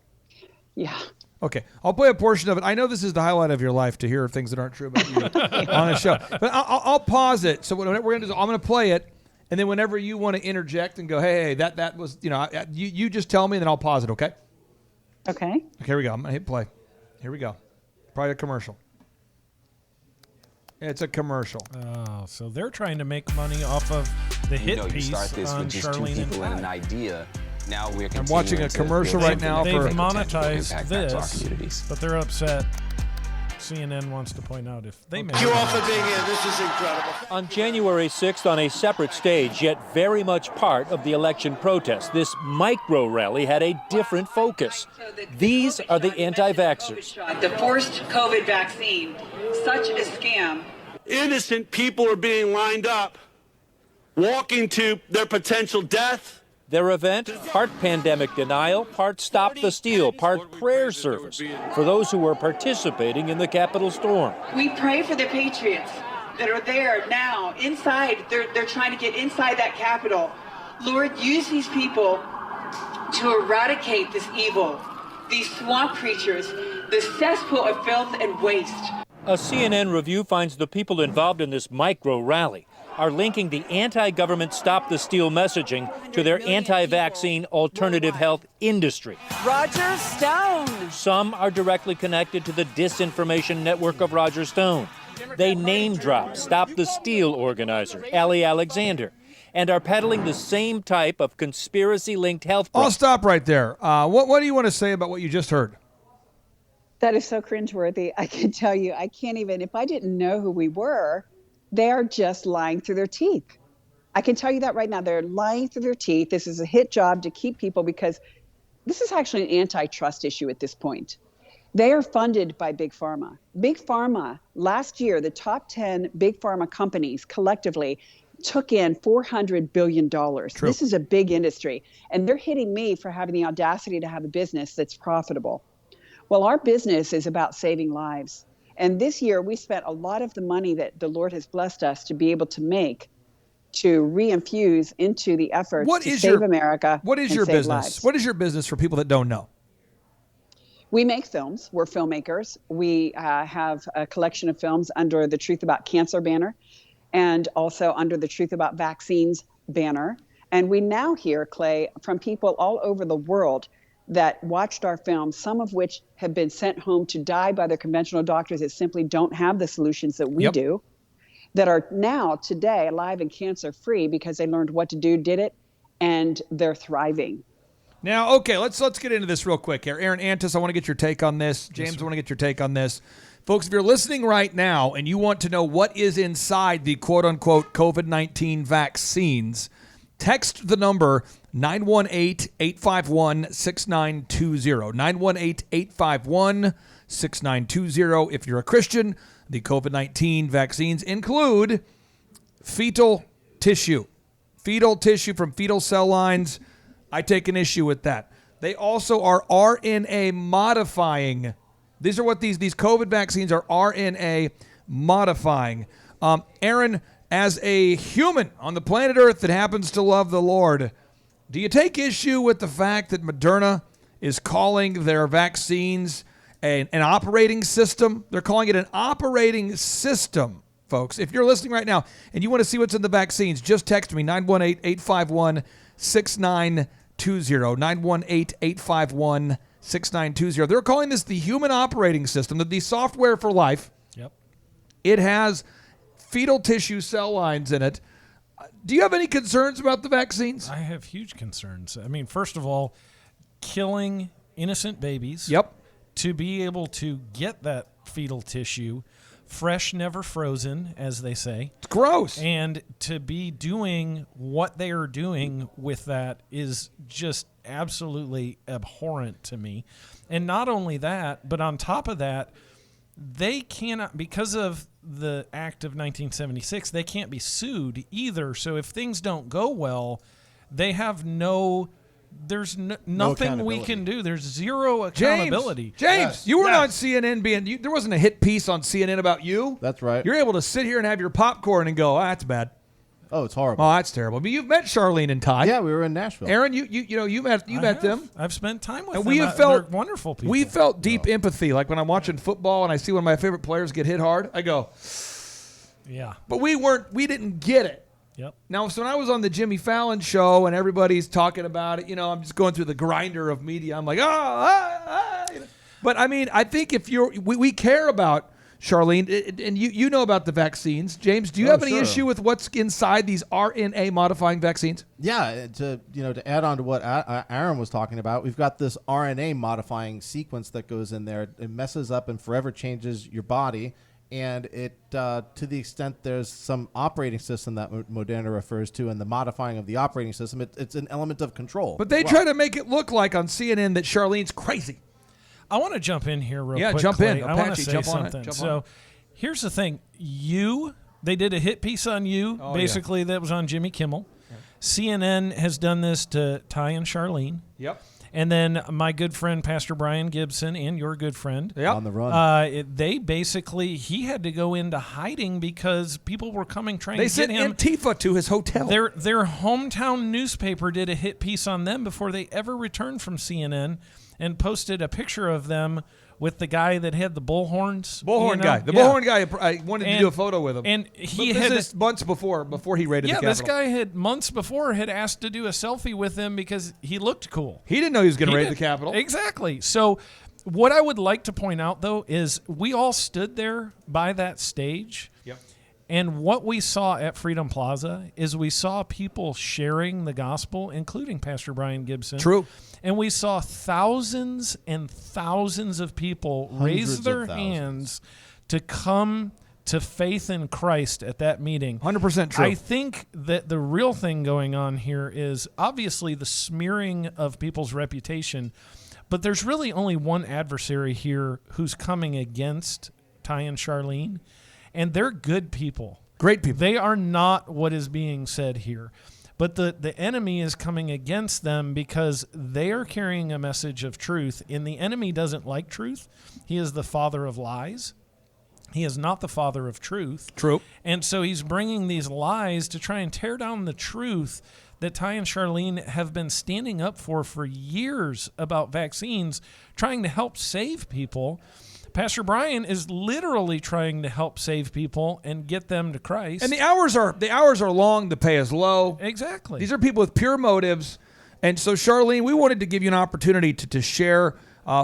Yeah. Okay. I'll play a portion of it. I know this is the highlight of your life to hear things that aren't true about you on a show. But I'll pause it. So what we're going to do is I'm going to play it, and then whenever you want to interject and go, hey, that was, you just tell me, and then I'll pause it, okay? Okay. Okay, here we go. I'm going to hit play. Here we go. Probably a commercial. It's a commercial. Oh, so they're trying to make money off of the hit piece start this on with just Charlene two and people and an Pat. idea. Now we're I'm watching a commercial right now. They've for monetized this, but they're upset. CNN wants to point out if they make Thank you all for being here. This is incredible. On January 6th, on a separate stage, yet very much part of the election protest, this micro rally had a different focus. These are the anti-vaxxers. The forced COVID vaccine, such a scam. Innocent people are being lined up, walking to their potential death. Their event, part pandemic denial, part Stop the Steal, part prayer service for those who were participating in the Capitol storm. We pray for the patriots that are there now, inside. They're trying to get inside that Capitol. Lord, use these people to eradicate this evil, these swamp creatures, the cesspool of filth and waste. A CNN review finds the people involved in this micro rally are linking the anti-government Stop the Steal messaging to their anti-vaccine alternative health industry. Roger Stone. Some are directly connected to the disinformation network of Roger Stone. They name drop Stop the Steal organizer, Allie Alexander, and are peddling the same type of conspiracy-linked health. I'll stop right there. What do you want to say about what you just heard? That is so cringeworthy. I can tell you, I can't even, if I didn't know who we were, they're just lying through their teeth. I can tell you that right now. They're lying through their teeth. This is a hit job to keep people, because this is actually an antitrust issue at this point. They are funded by Big Pharma. Big Pharma, last year, the top 10 Big Pharma companies collectively took in $400 billion. True. This is a big industry. And they're hitting me for having the audacity to have a business that's profitable. Well, our business is about saving lives. And this year, we spent a lot of the money that the Lord has blessed us to be able to make to reinfuse into the effort to save America. What is your business? Lives. What is your business for people that don't know? We make films. We're filmmakers. We have a collection of films under the Truth About Cancer banner, and also under the Truth About Vaccines banner. And we now hear, Clay, from people all over the world that watched our films, some of which have been sent home to die by their conventional doctors that simply don't have the solutions that we do, that are now today alive and cancer free because they learned what to do, did it, and they're thriving. Now, okay, let's get into this real quick here. Aaron Antis, I want to get your take on this. James, I want to get your take on this. Folks, if you're listening right now and you want to know what is inside the quote-unquote COVID-19 vaccines, text the number 918-851-6920. 918-851-6920. If you're a Christian, the COVID-19 vaccines include fetal tissue. Fetal tissue from fetal cell lines. I take an issue with that. They also are RNA modifying. These are what these COVID vaccines are, RNA modifying. Aaron, as a human on the planet Earth that happens to love the Lord, do you take issue with the fact that Moderna is calling their vaccines an operating system? They're calling it an operating system, folks. If you're listening right now and you want to see what's in the vaccines, just text me, 918-851-6920, 918-851-6920. They're calling this the human operating system, the software for life. Yep. It has fetal tissue cell lines in it. Do you have any concerns about the vaccines? I have huge concerns. I mean, first of all, killing innocent babies. Yep. To be able to get that fetal tissue fresh, never frozen, as they say. It's gross. And to be doing what they are doing with that is just absolutely abhorrent to me. And not only that, but on top of that, they cannot, because of the Act of 1976, they can't be sued either. So if things don't go well, they have nothing we can do. There's zero accountability. James, you weren't on CNN there wasn't a hit piece on CNN about you. That's right. You're able to sit here and have your popcorn and go, that's bad. Oh, it's horrible. Oh, that's terrible. But you've met Charlene and Ty. Yeah, we were in Nashville. Aaron, you met them. I've spent time with and them. We have felt They're wonderful people. We felt deep empathy. Like when I'm watching football and I see one of my favorite players get hit hard, I go, yeah. But we didn't get it. Yep. Now, so when I was on the Jimmy Fallon show and everybody's talking about it, I'm just going through the grinder of media. I'm like, But I mean, I think if we care about Charlene, and you know about the vaccines. James, do you have any issue with what's inside these RNA modifying vaccines? Yeah, to add on to what Aaron was talking about, we've got this RNA modifying sequence that goes in there. It messes up and forever changes your body. And it, to the extent there's some operating system that Moderna refers to, and the modifying of the operating system, it's an element of control. But they try to make it look like on CNN that Charlene's crazy. I want to jump in here real quick. Yeah, jump in. I want to Apache, say jump on something. it. So here's the thing. They did a hit piece on you, basically, that was on Jimmy Kimmel. Yeah. CNN has done this to Ty and Charlene. Yep. And then my good friend, Pastor Brian Gibson, and your good friend. Yep. On the run. He had to go into hiding because people were trying to get him. They sent Antifa to his hotel. Their hometown newspaper did a hit piece on them before they ever returned from CNN and posted a picture of them with the guy that had the bullhorns. Bullhorn guy. The bullhorn guy, I wanted to do a photo with him. And he had this months before he raided the Capitol. Yeah, this guy had months before had asked to do a selfie with him because he looked cool. He didn't know he was going to raid the Capitol. Exactly. So what I would like to point out, though, is we all stood there by that stage. Yep. And what we saw at Freedom Plaza is we saw people sharing the gospel, including Pastor Brian Gibson. True. And we saw thousands and thousands of people raise their hands to come to faith in Christ at that meeting. 100% true. I think that the real thing going on here is obviously the smearing of people's reputation, but there's really only one adversary here who's coming against Ty and Charlene, and they're good people. Great people. They are not what is being said here. But the enemy is coming against them because they are carrying a message of truth, and the enemy doesn't like truth. He is the father of lies. He is not the father of truth. True. And so he's bringing these lies to try and tear down the truth that Ty and Charlene have been standing up for years about vaccines, trying to help save people. Pastor Brian is literally trying to help save people and get them to Christ. And the hours are long, the pay is low. Exactly. These are people with pure motives. And so, Charlene, we wanted to give you an opportunity to share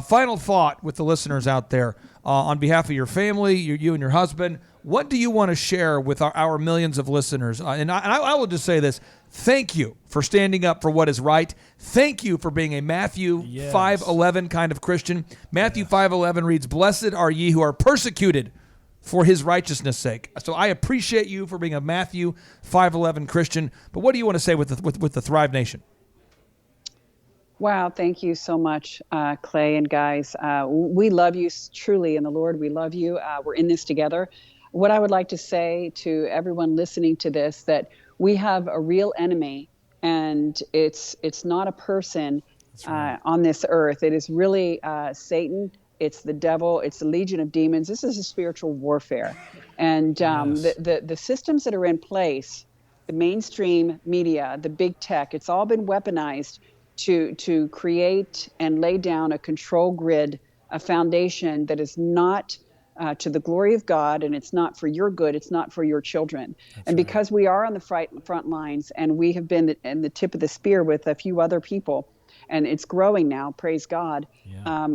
final thought with the listeners out there on behalf of your family, you and your husband. What do you want to share with our millions of listeners? And I will just say this. Thank you for standing up for what is right. Thank you for being a Matthew 5:11 kind of Christian. Matthew 5:11 reads, "Blessed are ye who are persecuted for his righteousness' sake." So I appreciate you for being a Matthew 5:11 Christian. But what do you want to say with the Thrive Nation? Wow, thank you so much, Clay and guys. We love you truly in the Lord. We love you. We're in this together. What I would like to say to everyone listening to this, that we have a real enemy, and it's not a person on this earth. It is really Satan It's the devil. It's the legion of demons. This is a spiritual warfare. And the systems that are in place, the mainstream media, the big tech, it's all been weaponized to create and lay down a control grid, a foundation that is not to the glory of God, and it's not for your good. It's not for your children. And because we are on the front lines, and we have been in the tip of the spear with a few other people, and it's growing now, praise God,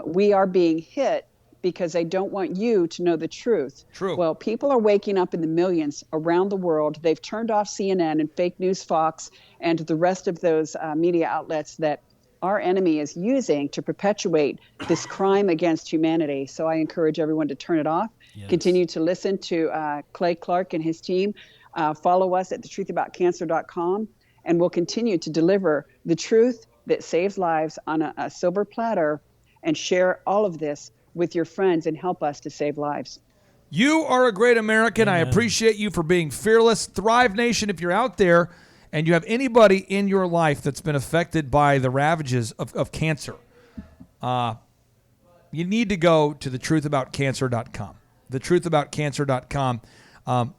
we are being hit because they don't want you to know the truth. True. Well, people are waking up in the millions around the world. They've turned off CNN and Fake News Fox and the rest of those media outlets that our enemy is using to perpetuate this crime against humanity. So I encourage everyone to turn it off. Yes. Continue to listen to Clay Clark and his team. Follow us at thetruthaboutcancer.com, and we'll continue to deliver the truth that saves lives on a silver platter, and share all of this with your friends and help us to save lives. You are a great American. Amen. I appreciate you for being fearless. Thrive Nation, if you're out there and you have anybody in your life that's been affected by the ravages of cancer, you need to go to thetruthaboutcancer.com. Thetruthaboutcancer.com.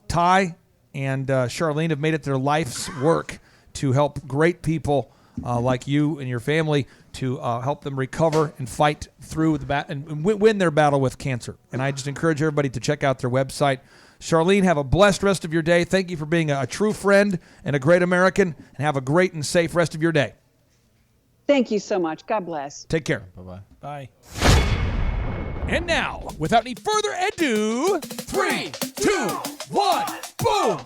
Ty and Charlene have made it their life's work to help great people like you and your family, to help them recover and fight through and win their battle with cancer. And I just encourage everybody to check out their website. Charlene, have a blessed rest of your day. Thank you for being a true friend and a great American, and have a great and safe rest of your day. Thank you so much. God bless. Take care. Bye-bye. Bye. And now, without any further ado, 3, 2, 1, boom!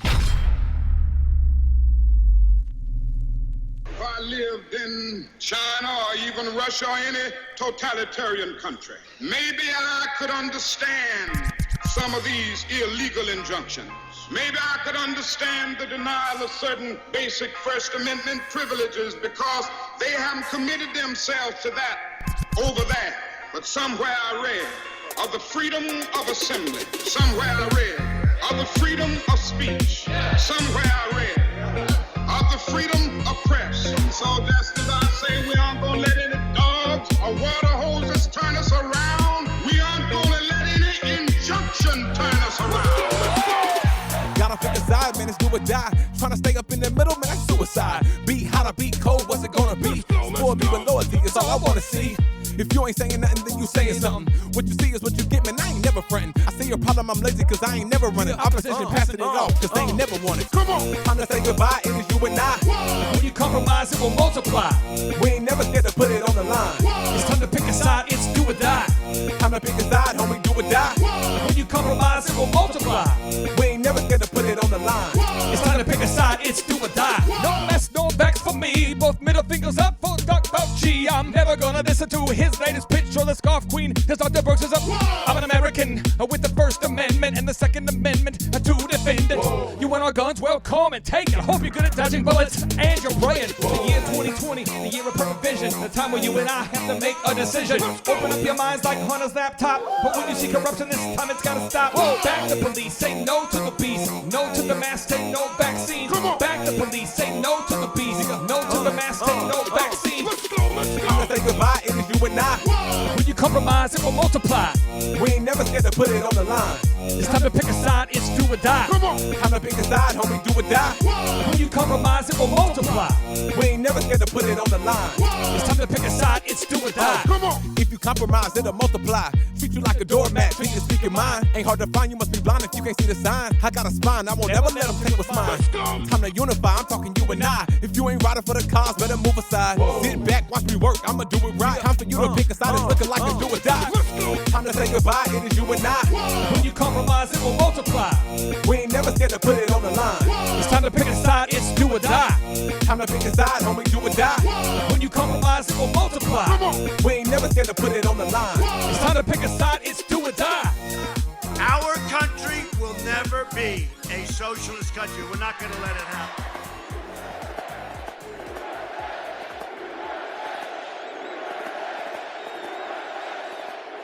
If I lived in China or even Russia or any totalitarian country, maybe I could understand some of these illegal injunctions. Maybe I could understand the denial of certain basic First Amendment privileges because they haven't committed themselves to that over there. But somewhere I read of the freedom of assembly. Somewhere I read of the freedom of speech. Somewhere I read of the freedom of press. So just as I say, we aren't going to let any dogs or water hoses turn us around. We aren't going to let any injunction turn us around. Gotta pick a side, man, it's do or die. Trying to stay up in the middle, man, that's suicide. Be hot or be cold, what's it gonna be? Support me with loyalty, it's all I wanna see. If you ain't saying nothing, then you saying something. What you see is what you get, man, I ain't never frontin'. I say your problem, I'm lazy, cause I ain't never running. Opposition passing it off, cause they ain't never won it. Come on, time to say goodbye, it is you and I. When you compromise, it will multiply. We ain't never scared to put it on the line. It's time to pick a side, it's do or die. Time to pick a side, homie, do or die. When you compromise, it will multiply. We ain't never scared to put it on the line. It's time to pick a side, it's do or die. No mess, no backs for me. Both middle fingers up for Doc Fauci. I'm never gonna listen to his latest pitch or the scarf queen. His Dr. Brooks is up. I'm an American with the First Amendment and the Second Amendment to defend it. You want our guns? Well, come and take it. Hope you're good at dodging bullets and you're praying. The year 2020, the year of perfect vision. The time where you and I have to make a decision. Open up your minds like Hunter's laptop. But when you see corruption this time, it's gotta stop. Back the police, say no to the beast. No to the mask, take no vaccine. Back the police, say no to the beast. No to the mask, take no vaccine. Time to say goodbye, it is you and I. When you compromise, it will multiply. We ain't never scared to put it on the line. It's time to pick a side, it's do or die. Time to pick a side, homie, do or die. When you compromise, it will multiply. We ain't never scared to put it on the line. It's time to pick a side, it's do or die. If you compromise, it'll multiply. Treat you like a doormat, treat you speak your mind. Ain't hard to find, you must be blind if you can't see the sign. I got a spine, I won't ever let them take what's mine. Time to unify, I'm talking you and I. If you ain't riding for the cause, better move aside. Sit back, watch me work, I'ma do it right. Time for you to pick a side, it's looking like a do or die. Time to say goodbye, it is you and I. When you compromise, it will multiply. We ain't never scared to put it on the line. It's time to pick a side, it's do or die. Time to pick a side, homie, do or die. When you compromise, it will multiply. We ain't never scared to put it on the line. It's time to pick a side, it's do or die. Our country will never be a socialist country. We're not going to let it happen.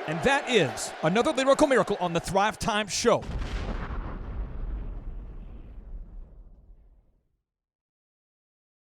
And that is another lyrical miracle on the Thrive Time Show.